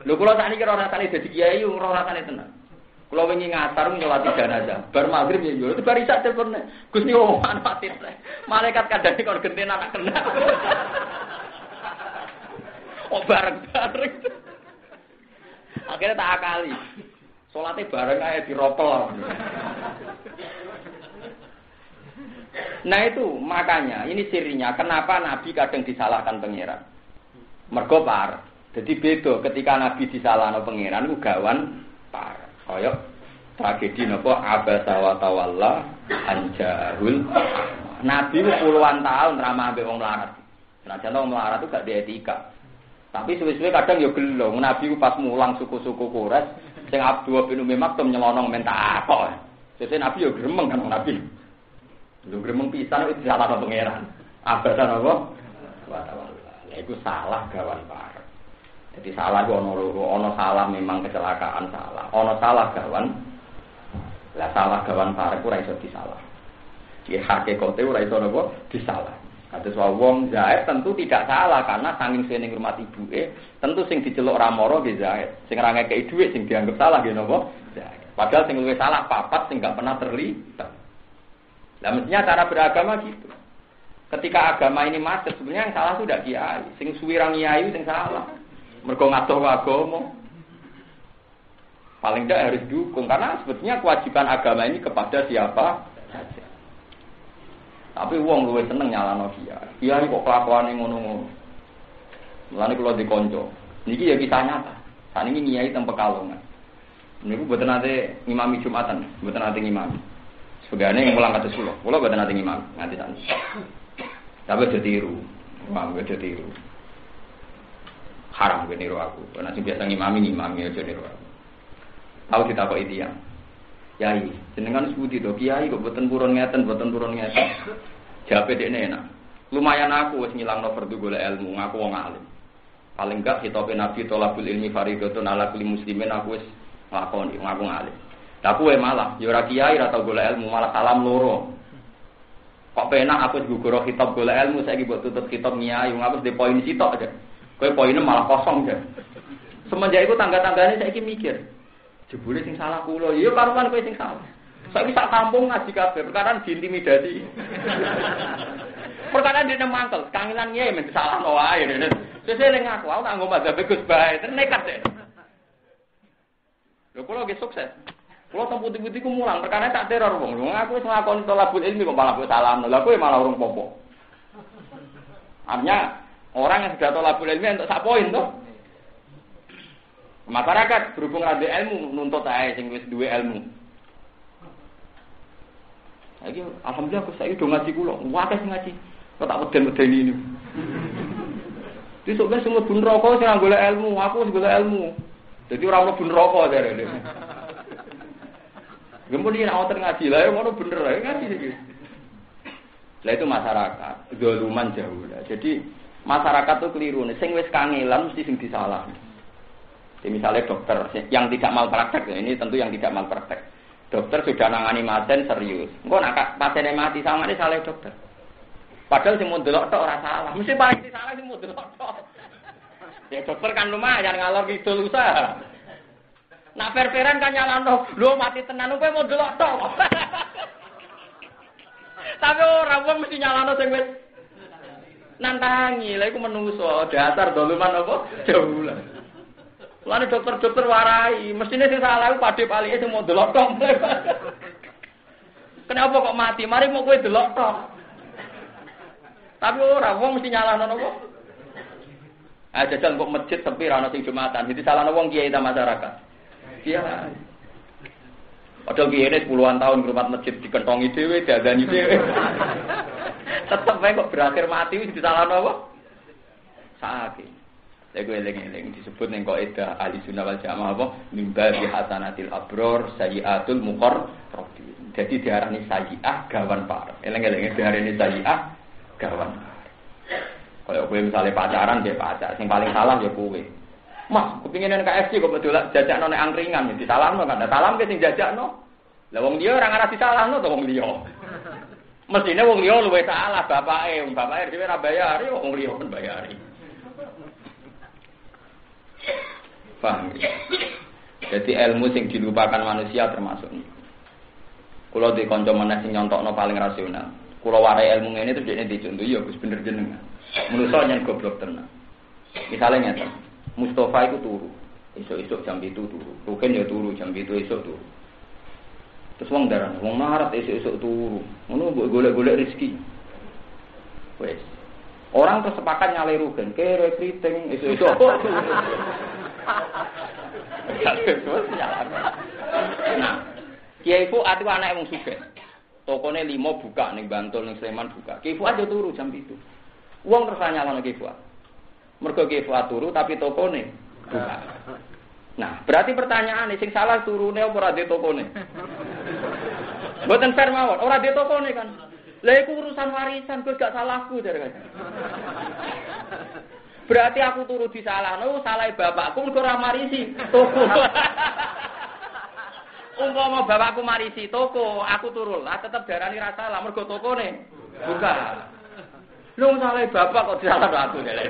Lho kula sakniki ora rasane dadi kiai ora rasane tenan. Kula wingi ngatar nyolati jenazah. Bar magrib ya yo bar isak telepon. Gus niku omongan mati. Malaikat kadane kon genten anak kena. Oh bareng-bareng. Akhirnya tak akali. Salatnya bareng aja diropel. Nah itu makanya ini sirinya kenapa Nabi kadang disalahkan pangeran. Mergo par. Jadi beda ketika Nabi disalahkan pangeran itu gawan par. Kaya tragedi napa abasa wa tawalla anjahul. Nabi puluhan tahun ramah ambek wong melarat. Senajan wong melarat itu gak dietika. Tapi suwe-suwe kadang ya gelo. Nabi pas mulang suku-suku Quraisy sing Abdullah bin Umi Maktum nyelonong mentak kok. Jadi Nabi ya gremeng kan Nabi. Lho gremeng pisan itu salah pangeran. Abadan apa? Wa ta'ala. Iku salah gawan par. Jadi salah ku ono loro, ono salah memang kecelakaan salah. Ono salah gawan. Lah salah gawan par ku ora iso disalah. Iki hakikate ora iso napa disalah. Kados wong Zaid tentu tidak salah karena saking seneng ngurmati ibuke, tentu sing diceluk Ramoro nggih Zaid. Sing ora ngekeki dhuwit sing dianggap salah nggih napa? Zaid. Padahal sing luwih salah papat sing enggak pernah terlibat. Lah mestinya cara beragama gitu. Ketika agama ini macet sebenarnya yang salah itu tidak kiai, sing suwirang kiai sing salah. Mergo ngadoh agama. Paling tidak harus dukung karena sebetulnya kewajiban agama ini kepada siapa saja. Tapi wong luwih seneng nyalano kiai. Kiai kok kelakuane ngono-ngono. Mulane kula dikonco. Niki ya kisah nyata. Saniki kiai teng Pekalongan. Niku mboten nate ngimami Jumatan, mboten nate ngimami. Sebagane mulang kados kula. Kula mboten nate ngimami nganti sak. Tapi aja tiru. Mang aja tiru. Haram ben niru aku. Nek sing biasa ngimami aja niru aku. Tahu ditakoki tiyang. Yai, jenengan sebuti to, kiai kok boten purun ngeten. Jawabe dekne enak. Lumayan aku wis ngilangno fardu golek ilmu, ngaku wong alim. Paling enggak hitope Nabi tolabul ilmi fardhatun ala kulli muslimin aku wis nglakoni, ngaku alim. Lah kowe malah ya ora kiai ora tau golek ilmu, malah salam loro. Kok penak aku diguguro kitab golek ilmu saiki mbok tutup kitab kiai, ngapus di poin sitok aja. Kowe poine malah kosong aja. Semenjak itu tangga-tanggane saiki mikir. Jebule sing salah kula, ya karuan kowe sing salah. Saiki sak kampung ngaji kabeh, perkara diintimidasi. Perkara dene mangkel, kangelan nggih men salahno wae. Sesuk ngaku, aku tak ngomong mazhab Gus bae, nekat deh. Lho kula nggih sukses. Kula teng putih-putih ku mulang, perkara tak teror wong. Wong aku wis nglakoni tolabul ilmi kok malah kowe salahno. Lah kowe malah urung popo. Artinya orang yang sudah tolabul ilmi untuk sak poin toh. Masyarakat berhubung ada ilmu nuntut ae sing wis duwe ilmu. Lagi alhamdulillah aku saiki do ngaji kula. Wae sing ngaji. Kok tak weden-wedeni ini. Besok kan semua bun rokok sing golek ilmu, aku sing golek ilmu. Dadi ora ono bun rokok jarene. Kemudian awak ngaji lah, ngono bener ya ngaji iki. Lah itu masyarakat, zaluman jauh lah. Jadi masyarakat tuh keliru nih, sing wis kangelan mesti sing disalah. Jadi misalnya dokter yang tidak malpraktek, ini tentu yang tidak malpraktek. Dokter sudah nangani pasien serius. Engko nak pasiennya mati sama ini salah dokter. Padahal sing mau delok tok ora salah. Mesti paling salah sing mau delok tok. Ya dokter kan lumayan ngalor kidul usaha. Nak per-peran kan nyalano, lho mati tenan kowe mau delok tok. Tapi ora wong mesti nyalano sing wis nantangi. Lha iku menungso, dasar doluman apa? Jaulan. Lan dokter-dokter warai, mestine sing salah iku padhe palike sing mau delok tok. Kenapa kok mati? Mari mau kowe delok tok. Tapi ora wong mesti nyalano apa? Ah jajal kok masjid sepi ra ono sing Jumatan. Jadi salahno wong kiai ta masyarakat. Iya. Padahal kiai ini puluhan tahun ngrumat masjid dikentongi dhewe, diadani dhewe. Tetep wae kok berakhir mati wis disalahno apa? Sakit. Lego eling-eling disebut ning kaidah ahli sunnah wal jamaah apa mimba bi hasanatil abror sayyiatul muqarrabin. Jadi diarani sayyiah gawan par. Eling-eling diarani sayyiah gawan par. Kalau kowe misale pacaran nggih pacar, sing paling salah ya kowe. Mas, kepingin nang KFC kok betul jajakno nek angkringan ya disalahno kan. Salam ke sing jajakno. Lah wong liya ora ngarep disalahno to wong liya. Mestine wong liya luwih salah bapake dhewe ora bayar, wong liya pun bayari. Paham ya? Jadi ilmu sing dilupakan manusia termasuk ini. Kalau di kanca maneh sing nyontokno paling rasional. Kalau warai ilmu ngene terus dene dicontoh ya Gus bener jenengan. Manusa nyen goblok tenan. Misalnya ngeten, Mustafa iku turu. Esuk-esuk jam 7 turu. Rukin ya turu jam 7 esuk turu. Terus wong darane, wong marat esuk-esuk turu. Ngono mbok golek-golek rezeki. Wes. Orang terus sepakat nyalai Rugen, kere kriting esuk-esuk. Nah, Kiai Fuad itu anak wong sugih. Tokone 5 buka ning Bantul ning Sleman buka. Kiai Fuad yo turu jam 7. Wong terus nyalano Kiai Fuad. Mergo Kiai Fuad turu tapi tokone buka. Nah, berarti pertanyaane sing salah turune apa ora di tokone? Mboten fair mawon, ora di tokone kan. Lah iku urusan warisan, Gus gak salahku jare. Berarti aku turu disalahno, salahe bapakku mergo ora marisi toko. Umpama bapakku marisi toko, aku turu lah tetep darani ra salah mergo tokone buka. Lu salahe bapak kok disalahno aku jare.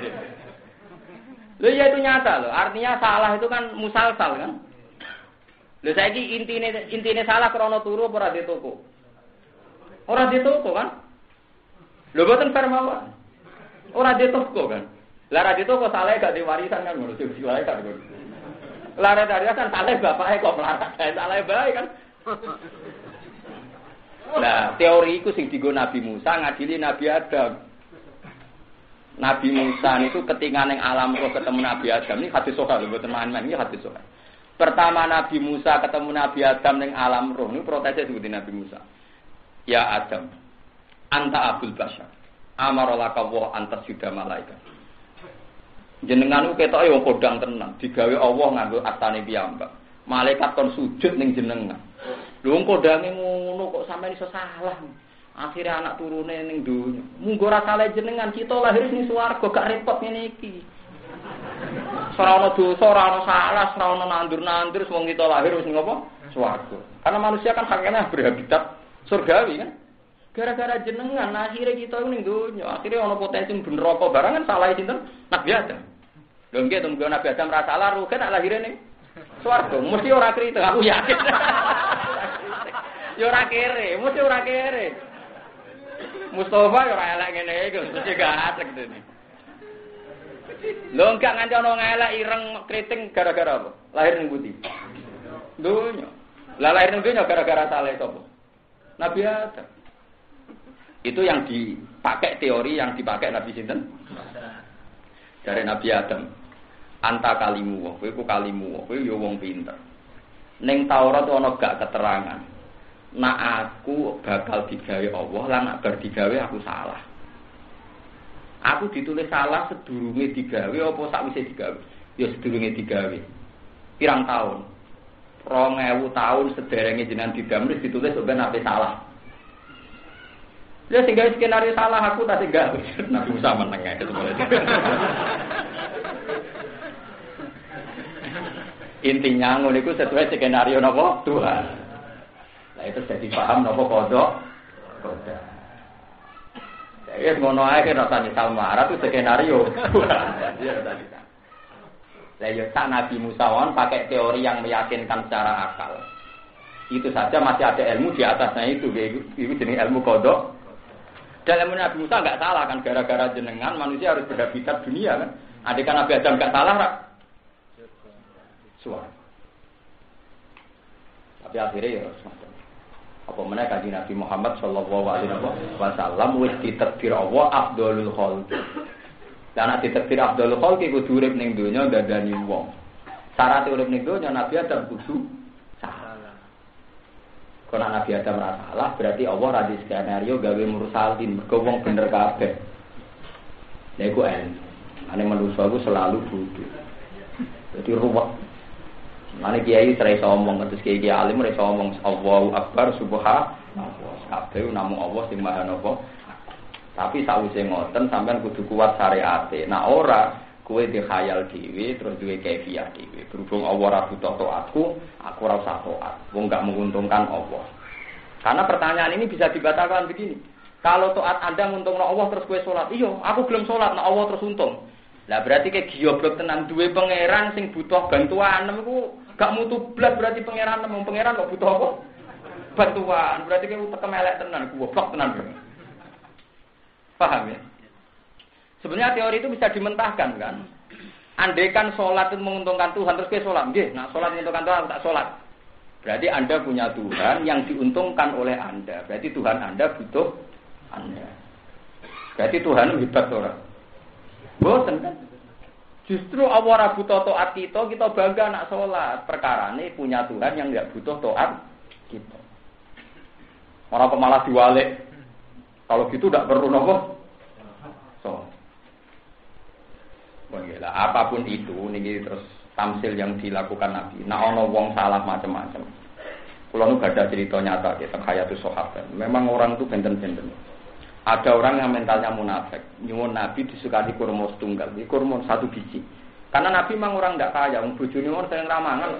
Lho ya itu nyata loh, artinya salah itu kan musalsal kan. Lho saiki intine salah krana turu apa ora di toko? Ora di toko kan? Lho boten fair mawon. Ora di toko kan? Lah ra di toko salah gak diwarisan kan ngono diwae kan. Lah ra diwarisan salah bapake kok melarat, salah bae kan. Nah, teori iku sing dienggo Nabi Musa ngadili Nabi Adam. Nabi Musa itu ketika ning alam roh ketemu Nabi Adam ini hadis sahih lho mboten main-main iki hadis sahih. Pertama Nabi Musa ketemu Nabi Adam ning alam roh niku protese sebutin Nabi Musa. Ya Adam, anta abul basyar. Amara laka wa antas sudah malaikat. Jenengan ku ketoke wong kodang tenan, digawe Allah nganggo astane piyambak. Malaikat kon sujud ning jenengan. Lho wong kodange ngono kok sampeyan iso salah. Akhirnya anak turune ning donya. Munggo ora salah jenengan, kita lahir ning swarga gak repot ngene iki. Ora ono dosa, ora ono salah, ora ono nandur-nandur wong kita lahir wis ning apa? Swarga. Karena manusia kan hakikatnya berhabitat surgawi kan. Gara-gara jenengan akhirnya kita ning donya, akhirnya ono potensi ben neraka barang kan salah sinten? Nabi Adam. Lho nggih to Nabi Adam ra salah rugen nak lahir ning swarga. Mesti ora kritik, aku yakin. Ya ora kere, mesti ora kere. Mustafa ya ora elek ngene iki, mesti gak asik dene. Lho enggak nganti ono ngelek ireng kriting gara-gara apa? Lahir ning pundi? Donya. Lah lahir ning donya gara-gara salah sapa? Nabi Adam. Itu yang dipakai teori yang dipakai Nabi sinten? Dari Nabi Adam. Anta kalimu, kowe ku kalimu, kowe ya wong pinter. Ning Taurat ana gak keterangan. Nak aku bakal digawe Allah lan nak bar digawe aku salah. Aku ditulis salah sedurunge digawe apa sakwise digawe? Ya sedurunge digawe. Pirang tahun? 2000 tahun sederenge jenengan didamel ditulis sampeyan ape salah. Ya sehingga skenario salah aku tak enggak. Nabi Musa meneng ya intinya ngono iku sesuai skenario napa Tuhan. Lah itu jadi paham napa kodok. Ya ngono ae kena tani Salmara itu skenario. Iya tadi. Lah ya Nabi Musa pakai teori yang meyakinkan secara akal. Itu saja masih ada ilmu di atasnya itu jenis ilmu kodok. Dan ilmu Nabi Musa enggak salah kan gara-gara jenengan manusia harus berhabitat dunia kan. Andai kan Nabi Adam enggak salah rak. Suara. Tapi akhirnya ya semacam apa mana kanjeng Nabi Muhammad sallallahu alaihi wasallam wis ditakdir Allah afdhalul khalq. Dan nek ditakdir afdhalul khalq iku urip ning donya dadani wong. Syarat urip ning donya Nabi Adam kudu salah. Kalau Nabi Adam ora salah berarti Allah ra di skenario gawe mursalin mergo wong bener kabeh. Lha iku ane manusa iku selalu bodoh. Jadi ruwet. Mane kiai ora iso omong terus kiai alim ora iso omong Allahu Akbar subhanallah. Kabeh namung Allah sing Maha Napa. Tapi sakwise ngoten sampean kudu kuat syariate. Nah ora kowe dikhayal dhewe terus duwe kaifiah dhewe. Berhubung Allah ora butuh taatku, aku ora usah taat. Wong enggak menguntungkan Allah. Karena pertanyaan ini bisa dibatalkan begini. Kalau taat Anda nguntungno Allah terus kowe salat, iya, aku belum salat, nek Allah terus untung. Lah berarti kayak gioblok tenan duwe pangeran sing butuh bantuan niku gak mutu blas berarti pangeran kok butuh apa? Bantuan. Berarti kayak tekem elek tenan, goblok tenan. Paham ya? Sebenarnya teori itu bisa dimentahkan kan. Andaikan sholat itu menguntungkan Tuhan terus ke sholat, nggih, nah sholat menguntungkan Tuhan tak sholat. Berarti Anda punya Tuhan yang diuntungkan oleh Anda. Berarti Tuhan Anda butuh Anda. Berarti Tuhan hebat orang. Boten kan? Justru Allah butuh taat kita bangga nak sholat. Perkarane punya Tuhan yang enggak butuh taat kita. Orang pemalas diwalik. Kalau gitu tidak perlu nopo. Baiklah, apapun itu niki terus tamsil yang dilakukan Nabi. Nah ono wong salah macam-macam. Kulo nu ada cerita nyata tentang hayatus sahabat. Memang orang itu benten-benten. Ada orang yang mentalnya munafik, nyuwun Nabi disukani kurma setunggal, kurma satu biji. Karena Nabi memang orang tidak kaya, wong bojone orang sering ramangan.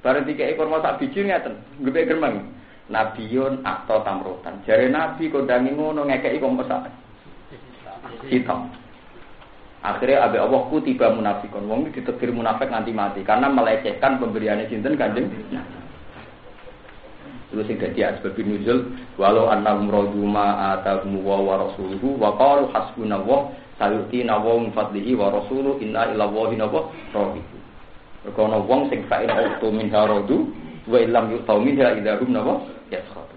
Bareng dikei kurma sak biji ngeten, gede germeng. Nabiun atau tamrotan. Jare Nabi kondangi ngono ngekeki kompos sak. Hitam. Akhirnya Abi Allah kutiba munafikun. Wong iki ditegir munafik nganti mati karena melecehkan pemberiannya sinten Kanjeng. Terus sing dadi asbab nuzul walau annahum radu ma atahum wa rasuluhu wa qalu hasbunallah sayutina wa min fadlihi wa rasuluhu inna ila wahi rabbih. Kono wong sing fa'in auto min haradu wa illam yu'tau minha idahum yaskhatu.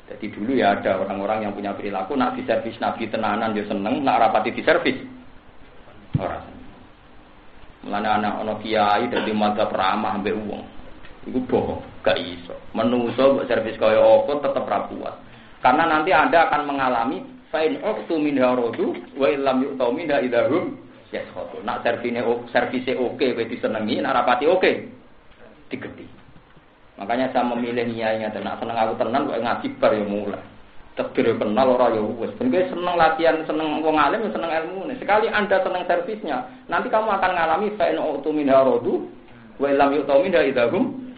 Jadi dulu ya ada orang-orang yang punya perilaku nak diservis Nabi tenanan yo seneng, nak rapati diservis ora. Mulane anak ana kiai dadi madzhab ramah mbek wong. Iku bohong, gak iso. Menungso mbok servis kaya apa tetep ra kuat. Karena nanti Anda akan mengalami fa'in uqtu min haradu wa illam yu'tau minha idahum yaskhatu. Nak servise oke kowe disenengi, nak rapati oke digeti. Makanya saya memilih nyainya tenan seneng aku tenan kok ngaji bar ya mulai. Tegir kenal ora ya wis. Ben kowe seneng latihan, seneng wong alim, seneng ilmune. Sekali Anda seneng servisnya, nanti kamu akan mengalami fa'in uqtu min haradu wa illam yu'tau minha idahum.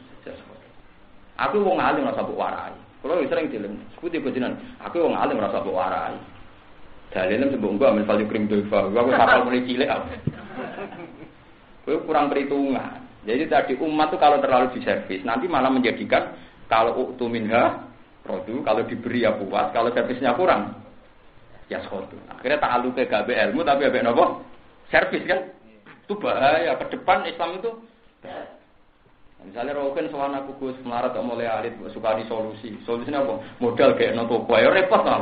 Aku wong alim ora sabuk warai. Kulo sering dilem. Seputi bojonan, aku wong alim ora sabuk warai. Dalile sebab engko amin value krim doifa. Aku hafal mulai cilik aku. Kowe kurang perhitungan. Jadi tadi umat itu kalau terlalu diservis nanti malah menjadikan kalau uktu minha rodu kalau diberi ya puas, kalau servisnya kurang ya schodu. Akhirnya ta'aluke gabe ilmu tapi abe napa? Servis kan? Itu bahaya ke depan Islam itu. Misalnya roken sowan aku Gus melarat kok mulai alit suka di solusi. Solusine apa? Modal kayak no toko. Ya repot ta.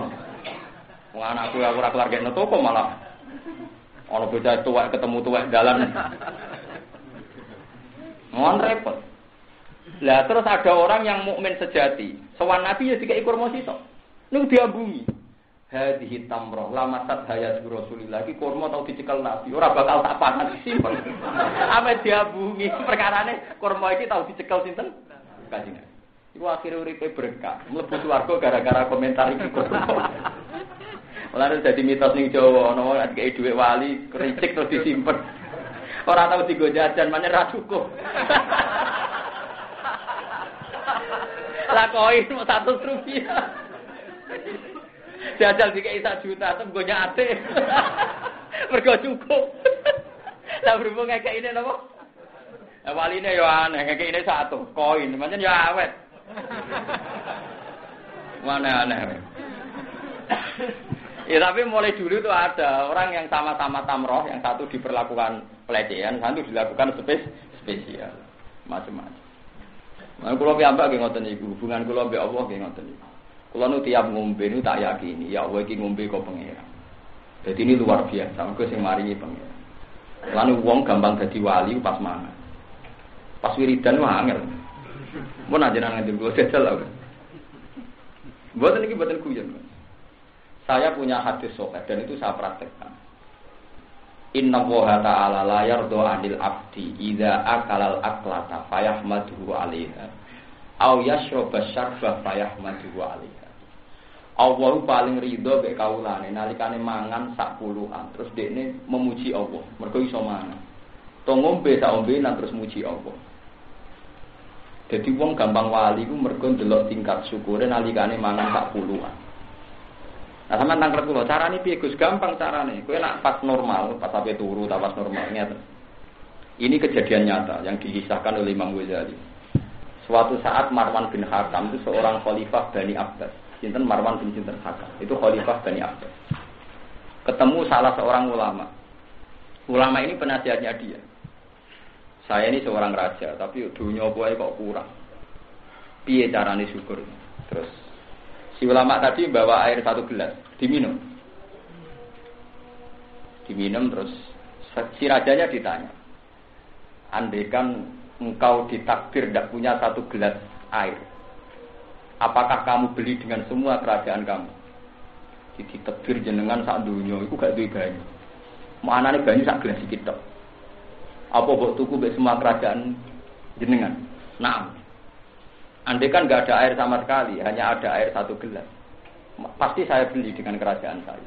Wong anakku ora kelar kayak no toko malah ana bocah tuwek ketemu tuwek dalan. Mohon repot. Lah terus ada orang yang mukmin sejati. Sowan Nabi ya dikek kurma sisok. Niku diambungi. hadhihi tamroh lamasat hayat Rasulillah iki kurma tau dicekel Nabi ora bakal tak pangan simpel. Ame diabungi perkarane kurma iki tau dicekel sinten? Kanjeng. Iku akhire uripe berkah, mlebu swarga gara-gara komentar iki kurma. Mulane dadi mitos ning Jawa ana wong dikeki dhuwit wali, kericik terus disimpen. Ora tau digo jajan, manyen ra cukup. Lah koin mau 100 rupiah. Jajal dikei 1 juta, tem go nyate. Mergo cukup. Lah berhubung ngekek ini napa? Lah waline yo aneh, ngekek ini 1 koin, manyen yo awet. Mana aneh. Ya tapi mulai dulu itu ada orang yang sama-sama tamroh, yang satu diperlakukan pelecehan, satu dilakukan spesial, macam-macam. Nah, kalau piyambak nggih ngoten iku, hubungan kula mbek Allah nggih ngoten iku. Kula nu tiap ngombe nu tak yakini, ya Allah iki ngombe kok pangeran. Jadi ini luar biasa, mergo sing maringi pangeran. Lan wong gampang dadi wali pas mangan. Pas wiridan wae angel. Mun ajaran ngene kula jajal lho. Mboten iki mboten guyon. Saya punya hadis sahih dan itu saya praktekkan. Inna Allaha ta'ala la yardo 'anil 'abdi idza akala al-aklata fayahmaduhu 'alaiha aw yashraba syarba fayahmaduhu 'alaiha. Allah paling ridho mek kawulane nalikane mangan sak puluhan terus dekne memuji Allah mergo iso mangan. To ngombe sak ombenan terus muji Allah. Dadi wong gampang wali ku mergo ndelok tingkat syukure nalikane mangan sak puluhan. Nah, sama nangkret kula, carane piye Gus? Gampang carane. Kowe nek pas normal, pas sampai turu ta pas normal ngeten. Ini kejadian nyata yang dikisahkan oleh Imam Ghazali. Suatu saat Marwan bin Hakam itu seorang khalifah Bani Abbas. Sinten Marwan bin sinten Hakam. Itu khalifah Bani Abbas. Ketemu salah seorang ulama. Ulama ini penasihatnya dia. Saya ini seorang raja, tapi dunia wae kok kurang. Piye carane syukur? Terus si ulama tadi bawa air 1 gelas, diminum. Diminum terus si rajanya ditanya. Andaikan engkau ditakdir tidak punya 1 gelas air, apakah kamu beli dengan semua kerajaan kamu? Jadi takdir jenengan sak dunia itu gak duwe banyu. Manane banyu sak gelas iki tok. Apa mbok tuku mbek semua kerajaan jenengan? Naam. Andai kan nggak ada air sama sekali, hanya ada air 1 gelas, pasti saya beli dengan kerajaan saya.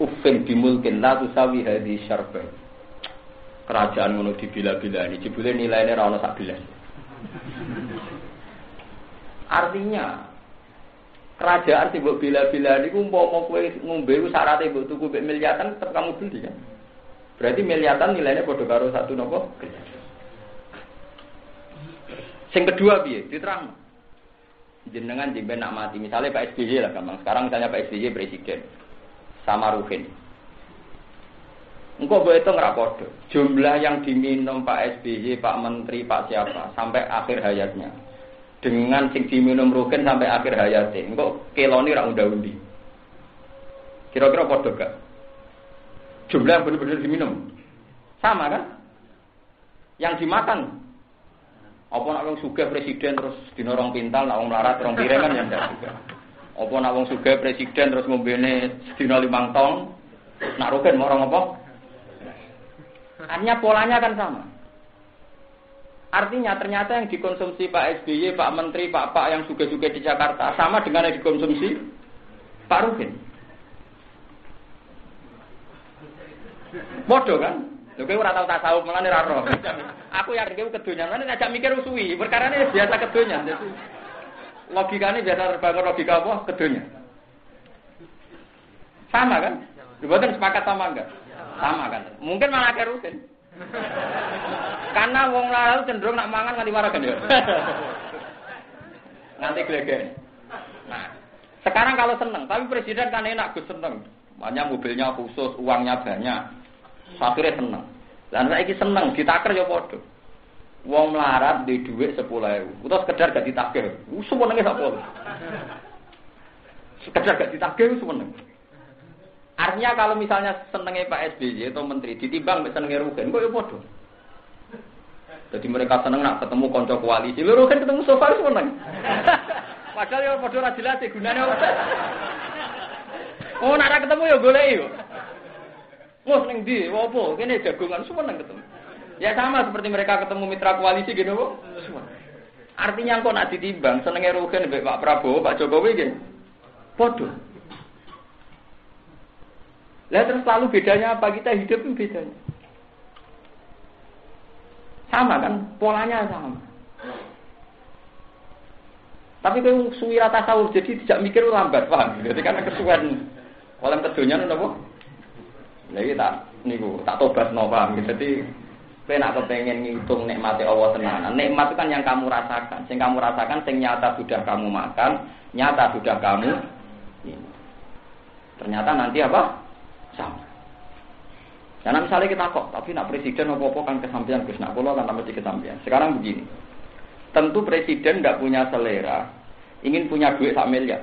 Ufin bimulkin la tusawi hadhi syarbah. Kerajaan ngono dibila-bila ini, jebule nilainya ra ono sak gelas. Artinya kerajaan sing mbok bila-bila niku umpama kowe ngombe syaratnya mbok tuku mbek miliatan tetep kamu beli kan. Berarti miliatan nilainya padha karo 1 napa gelas. Yang kedua piye? Diterang. Jenengan jemben nak mati, misalnya Pak SBY lah gampang. Sekarang misalnya Pak SBY presiden sama Ruhin. Engko mbok hitung ra padha. Jumlah yang diminum Pak SBY, Pak Menteri, Pak siapa sampai akhir hayatnya. Dengan sing diminum Ruhin sampai akhir hayatnya. Engko kelone ra unda-undi. Kira-kira padha gak? Jumlah yang benar-benar diminum. Sama kan? Yang dimakan apa nak wong sugih presiden terus dina rong pintal, nak wong melarat rong piring kan ya ndak juga. Apa nak wong sugih presiden terus ngombene sedina 5 tong, nak Rugen mau orang apa? Artinya polanya kan sama. Artinya ternyata yang dikonsumsi Pak SBY, Pak Menteri, Pak yang sugih-sugih di Jakarta sama dengan yang dikonsumsi Pak Rugen. Bodoh kan? Lho kowe ora tau tasawuf melane ra roh. Aku yakin kowe kedonyan, melane ajak mikir suwi. Perkarane biasa kedonyan. Dadi logikane biasa terbangun logika apa? Kedonyan. Sama kan? Diboten sepakat sama enggak? Sama kan? Mungkin malah kerusin. Karena wong lalu cenderung nak mangan nganti waragan ya. Nanti glegen. Nah, sekarang kalau seneng, tapi presiden kan enak Gus seneng. Makanya mobilnya khusus, uangnya banyak. Akhirnya seneng. Lan saiki seneng ditaker ya padha. Wong melarat di dhuwit 10.000. Utawa sekedar gak ditakir. Suwenenge sapa? Sekedar gak ditakir suweneng. Artinya kalau misalnya senenge Pak SBY atau menteri ditimbang mek senenge Rugen kok ya padha. Jadi mereka seneng nak ketemu kanca koalisi. Lho Rugen ketemu Sofa suweneng. Padahal ya padha ora jelas gunane apa. Oh, nek ora ketemu ya goleki yo. Mus ning ndi? Opo? Kene jagongan suweneng ketemu. Ya sama seperti mereka ketemu mitra koalisi gitu kok. Artinya kok nak ditimbang senenge Ruhin mbek Pak Prabowo, Pak Jokowi nggih. Padha. Lah terus lalu bedanya apa? Kita hidup itu bedanya. Sama kan? Polanya sama. Tapi kalau suwira tasawuf jadi tidak mikir lambat, paham? Jadi karena kesuwen kolam kedonya napa? Lagi tak niku tak tobat no, paham? Jadi kowe nek kepengin ngitung nikmate Allah tenanan. Nikmat itu kan yang kamu rasakan. Sing kamu rasakan sing nyata sudah kamu makan, nyata sudah kamu ini. Ternyata nanti apa? Sama. Karena misalnya kita kok, tapi nak presiden apa-apa kan kesampaian Gus, nak kula kan tambah kesampaian. Sekarang begini. Tentu presiden tidak punya selera, ingin punya duit 1 miliar.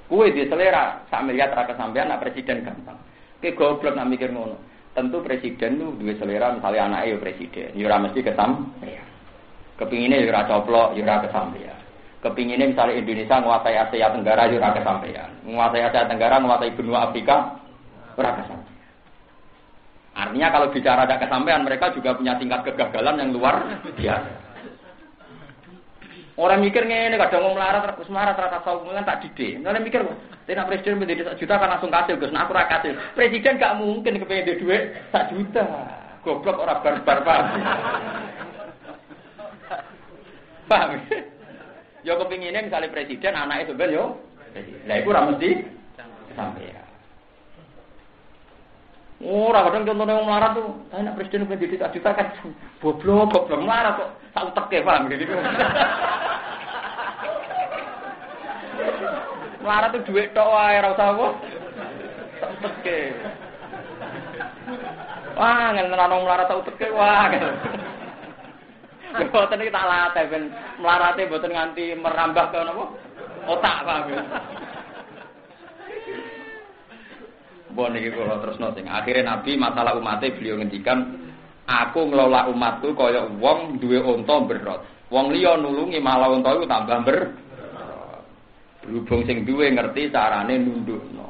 Kue di selera 1 miliar ra kesampaian, nak presiden gampang. Ke goblok nak mikir ngono. Tentu presiden itu duit selera, misalnya anaknya ya presiden, ya ora mesti kesampaian. Kepinginnya ya ora coplok, ya ora kesampaian. Kepinginnya misalnya Indonesia menguasai Asia Tenggara, ya ora kesampaian. Menguasai Asia Tenggara, menguasai benua Afrika, ora kesampaian. Artinya kalau bicara ada kesampaian, mereka juga punya tingkat kegagalan yang luar biasa. Orang mikir ngene kadang mau melarat terus marah rata saumulan tak didik. Orang mikir kok, "Nek presiden menjadi 1 juta kan langsung kasih, Gus. Nah aku ora kasih." Presiden gak mungkin kepengin duit 1 juta. Goblok ora barbar paham. Paham? Yo kepingine misalnya presiden anake sampean yo. Lah iku ora mesti sampean. Ora kadang contohnya wong melarat tuh, "Nek presiden menjadi 1 juta kan goblok melarat kok sak uteke paham gitu." Melarat tuh duit tok wae ora usah apa. Tak uteke. Wah, ngenan wong melarat tak uteke wah. Boten iki tak latih ben melarate boten nganti merambah ke napa? Otak paham ya. Bon iki kula tresno sing akhire Nabi masalah umate beliau ngendikan aku ngelola umatku kaya wong duwe unta berot. Wong liya nulungi malah unta iku tambah berhubung sing duwe ngerti carane nundukno.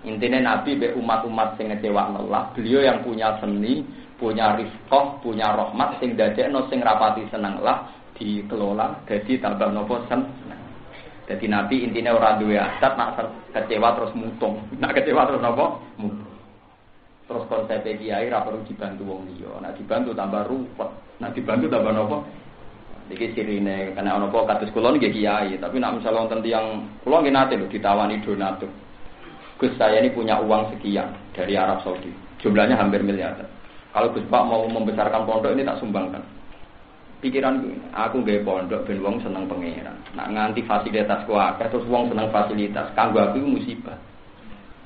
Intine Nabi be umat-umat sing ngecewakno Allah, beliau yang punya seni, punya rifqah, punya rahmat sing dadekno sing rapati seneng lah dikelola dadi tambah napa seneng. Dadi Nabi intine ora duwe adat nak kecewa terus mutung. Nak kecewa terus napa? Mutung. Terus konsep kiai ra perlu dibantu wong liya. Nak dibantu tambah ruwet. Nak dibantu tambah napa? Iki sirine karena ana apa kados kula nggih kiai, tapi nek misale wonten tiyang kula nggih nate lho ditawani donatur. Gus saya ini punya uang sekian dari Arab Saudi. Jumlahnya hampir miliaran. Kalau Gus Pak mau membesarkan pondok ini tak sumbangkan. Pikiranku, aku nggawe pondok ben wong seneng pangeran. Nak nganti fasilitas ku akeh terus wong seneng fasilitas, kanggo aku musibah.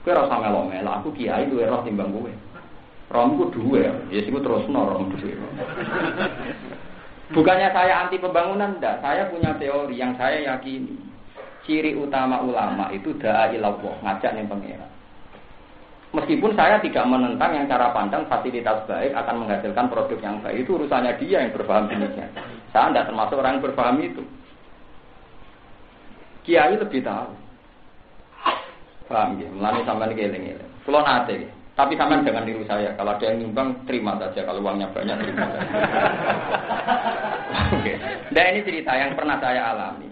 Kowe ora usah melok-melok, aku kiai luwih roh timbang kowe. Romku duwe, ya siku terusno rom duwe. Bukannya saya anti pembangunan, enggak. Saya punya teori yang saya yakini. Ciri utama ulama itu da'a ilallah, ngajak ning pangeran. Meskipun saya tidak menentang yang cara pandang fasilitas baik akan menghasilkan produk yang baik, itu urusannya dia yang berpaham demikian. Saya tidak termasuk orang yang berpaham itu. Kiai lebih tahu. Paham ya? Mulane sampean keling-eling. Kula nate, tapi sampean jangan niru saya. Kalau ada yang nyumbang terima saja, kalau uangnya banyak terima saja. Oke. Nah ini cerita yang pernah saya alami.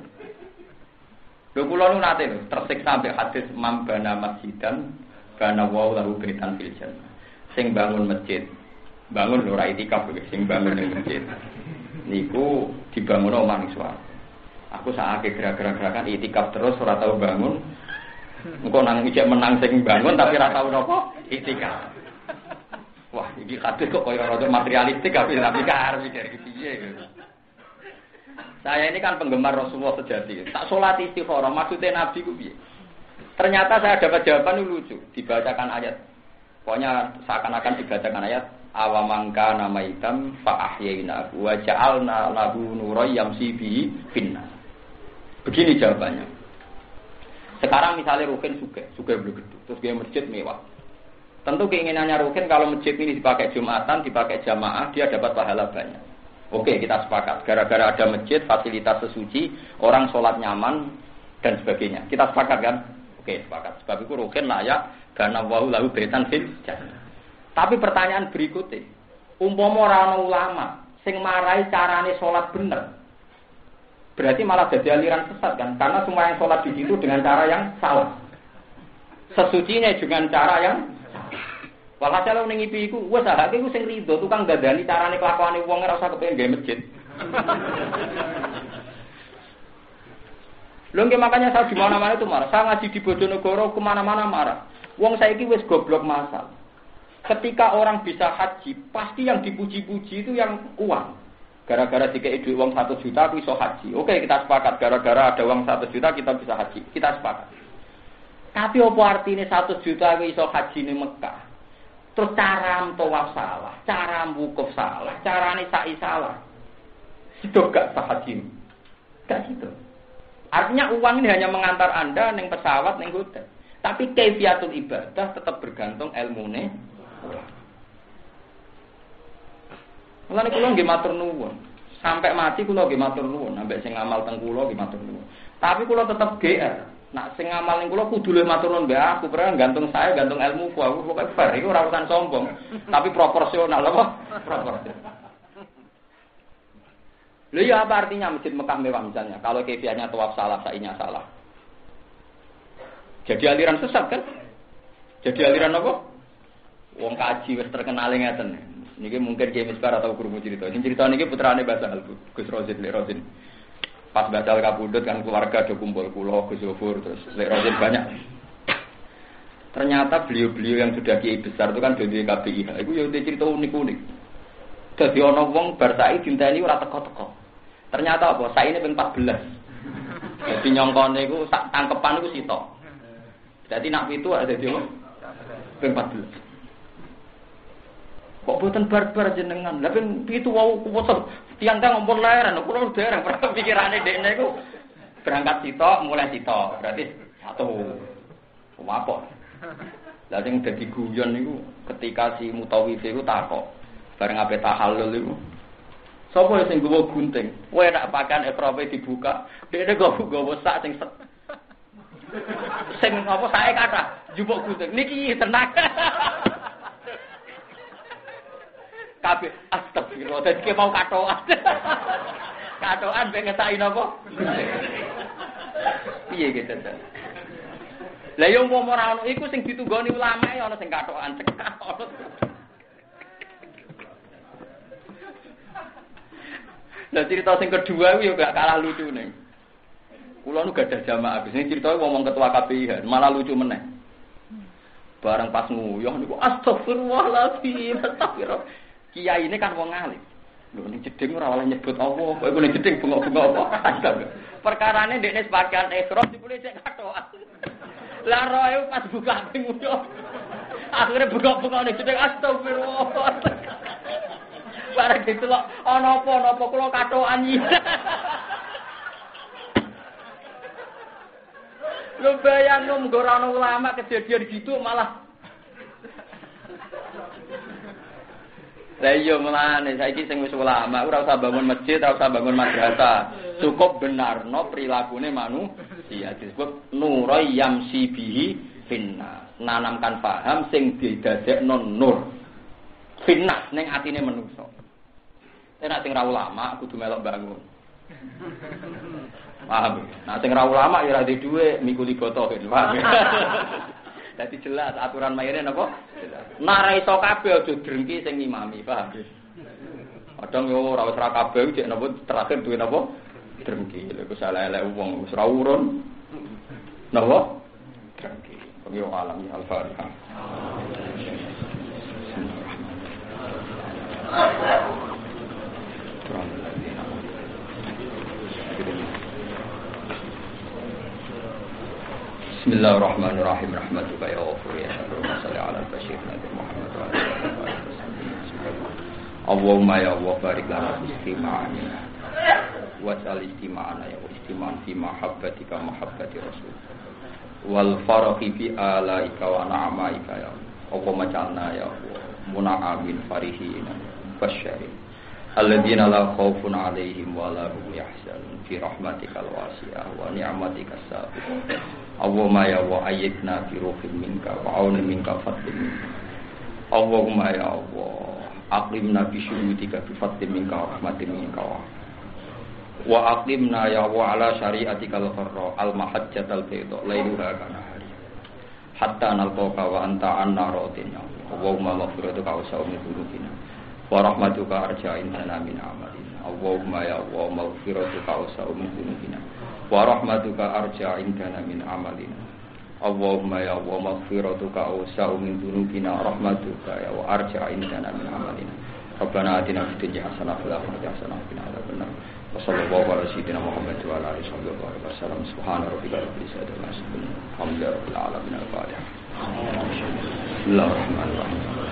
Lho kula nu nate lho, tersiksa sampai hadis mambana masjidan kana wa lahu baitan fil jannah. Sing bangun masjid, bangun lho ra itikaf sing bangun ning masjid. Niku dibangun omah ning swarga. Aku sakake gerak-gerakan itikaf terus ora tau bangun. Engko nang ijek menang sing bangun tapi ora tau napa itikaf. Wah, iki hadis kok kaya rada materialistik tapi arep mikir piye gitu. Saya ini kan penggemar Rasulullah sejati. Tak sholat istikharah, maksudnya Nabi ku piye? Ternyata saya dapat jawaban lucu. Dibacakan ayat. Pokoknya seakan-akan dibacakan ayat. Awamangka nama hitam fa'ahyaina wa ja'alna lahu nuran yamshi bihi finnas. Begini jawabannya. Sekarang misalnya Ruhin sugih begitu. Terus dia masjid mewah. Tentu keinginannya Ruhin kalau masjid ini dipakai Jumatan, dipakai jamaah, dia dapat pahala banyak. Oke, kita sepakat. Gara-gara ada masjid, fasilitas sesuci, orang sholat nyaman, dan sebagainya. Kita sepakat kan? Oke, sepakat. Sebab itu Ruhin layak Karena wau lahu baitan fil jannah. Tapi pertanyaan berikutnya, umpama ora ana ulama sing marai carane salat bener. Berarti malah jadi aliran sesat kan? Karena semua yang salat di situ dengan cara yang salah. Sesucinya dengan cara yang walhasil ning ngipi iku wis ahake iku sing rido tukang dadani carane kelakuane wong ora usah kepengin gawe masjid. Lho nggih makanya saya di mana-mana itu marah. Saya ngaji di Bojonegoro kemana-mana marah. Wong saiki wis goblok masal. Ketika orang bisa haji, pasti yang dipuji-puji itu yang uang. Gara-gara dikei duit uang 1 juta aku iso haji. Oke, kita sepakat. Gara-gara ada uang 1 juta kita bisa haji. Kita sepakat. Tapi apa artinya 1 juta aku iso haji di Mekah? Terus cara tawaf salah, cara wukuf salah, carane sa'i salah. Itu gak sah haji. Gak gitu. Artinya uang ini hanya mengantar Anda neng pesawat, neng hotel. Tapi kaifiatul ibadah tetap bergantung ilmune. Mulane kula nggih matur nuwun. Sampai mati kula nggih matur nuwun, sampai sing ngamal teng kula nggih matur nuwun. Tapi kula tetap GR. Nak sing ngamal ning kula kudu luwih matur nuwun mbek aku, karena gantung saya, gantung ilmu ku. Aku pokoke fair iku ora urusan sombong, tapi proporsional apa? Proporsional. Lha ya apa artinya masjid Mekah mewah misalnya? Kalau kaifiahnya tawaf salah, sa'inya salah. Jadi aliran sesat kan? Jadi aliran apa? Wong kaji wis terkenal ngeten. Niki mungkin Kiai Misbar atau guru cerita. Sing cerita niki putrane Basal Gus Rozin, Lek Rozin. Pas Basal kapundhut kan keluarga do kumpul kula Gus Zofur terus Lek Rozin banyak. Ternyata beliau-beliau yang sudah kiai besar itu kan dadi KPI. Iku yo cerita unik-unik. Dadi ana wong bar saiki dinteni ora teko-teko. Ternyata apa? Saine ping 14. Dadi nyongkone iku sak tangkepan iku sitok. Dadi nak pitu ada dadi ping 14. Kok boten barbar jenengan? Lah ping pitu wau kuwoso tiang-tiang ngompol laeran kula dereng pikirane dekne iku berangkat sitok mulai sitok. Berarti 1. Apa? Lah sing dadi guyon niku ketika si Mutawif iku takok bareng ape tahallul iku. Sapa sing nggawa gunting? Kowe nak pakan ekrope dibuka, dekne gowo sak sing sing apa sae kathah njupuk gunting. Niki tenang. Kabeh astagfirullah dadi mau katokan. Katokan ben ngetaki napa? Piye gitu ta? Lah yo umpama ora ono iku sing ditunggoni ulama ya ana sing katokan cekak. Lah cerita sing kedua yo gak kalah lucune. Kula nu gadah jamaah abis ini ceritanya ngomong ketua KPI malah lucu meneh. Bareng pas nguyuh niku astagfirullahaladzim, astagfirullah. Kiai ini kan wong alim. Lho ning jeding ora oleh nyebut Allah, kok iku ning jeding bengok-bengok apa? Astaga. Perkarane ndekne sebagian ikhram dipule cek katokan. Lah roe pas buka ping nguyuh. Akhire bengok-bengok ning jeding astagfirullah. Bareng ditelok ana apa kula katokan iki. Lu bayang nggo ora ana ulama kejadian gitu malah. Lah iya mulane saiki sing wis ulama ora usah bangun masjid, ora usah bangun madrasah. Cukup benarno prilakune manusia disebut nurai yamsi bihi finnas. Nanamkan paham sing didadekno nur. Finnas ning atine manungsa. Nek sing ra ulama kudu melok bangun. Paham. Nah sing ra ulama ya ora duwe dhuwit mikuli boto kan. Paham. Dadi jelas aturan mayane napa? Nek ra iso kabeh aja drengki sing ngimami, paham. Kadang yo ora wis ra kabeh cek napa terakhir duwe napa? Drengki. Lha kok salah elek wong wis ra urun. Napa? Drengki. Yo alam ya al-Fatihah. Bismillahirrahmanirrahim. Rahmatuka ya ghafur ya syukur. Shalli ala al-bashir Nabi Muhammad wa ala alihi wasallam. Allahumma ya Allah barik lana fi istima'ana wa sal istima'ana ya istima'an fi mahabbatika mahabbati rasul wal faraqi fi alaika wa na'maika ya Allahumma ja'alna ya Allah muna'amin farihin basyirin alladzina la khaufun 'alaihim wa la hum yahzanun fi rahmatikal wasi'ah wa ni'matikas sabiqah. Allahumma ya wa ayyidna fi ruhin minka wa auna minka fadlin minka. Allahumma ya Allah aqimna bi syuhudika bi fadlin minka wa rahmatin minka wa aqimna ya wa ala syari'atikal qarra al mahajjatal bayda lailuha kana hari hatta nalqaka wa anta anna radina. Allahumma maghfiratuka wa sawmi dzunubina wa rahmatuka arja indana min amalina. Allahumma ya Allah maghfiratuka wa sawmi dzunubina wa rahmatuka arja indana min amalina. Allahumma ya Allah maghfiratuka wa sawmi dzunubina rahmatuka ya wa arja indana min amalina. Rabbana atina fid dunya hasanah wa fil akhirati hasanah wa qina adzabannar. Wa sallallahu ala sayyidina Muhammad wa ala alihi wa sallam. Subhana rabbika rabbil izzati amma yasifun. Alhamdulillahi rabbil alamin. Al-Fatihah. Bismillahirrahmanirrahim.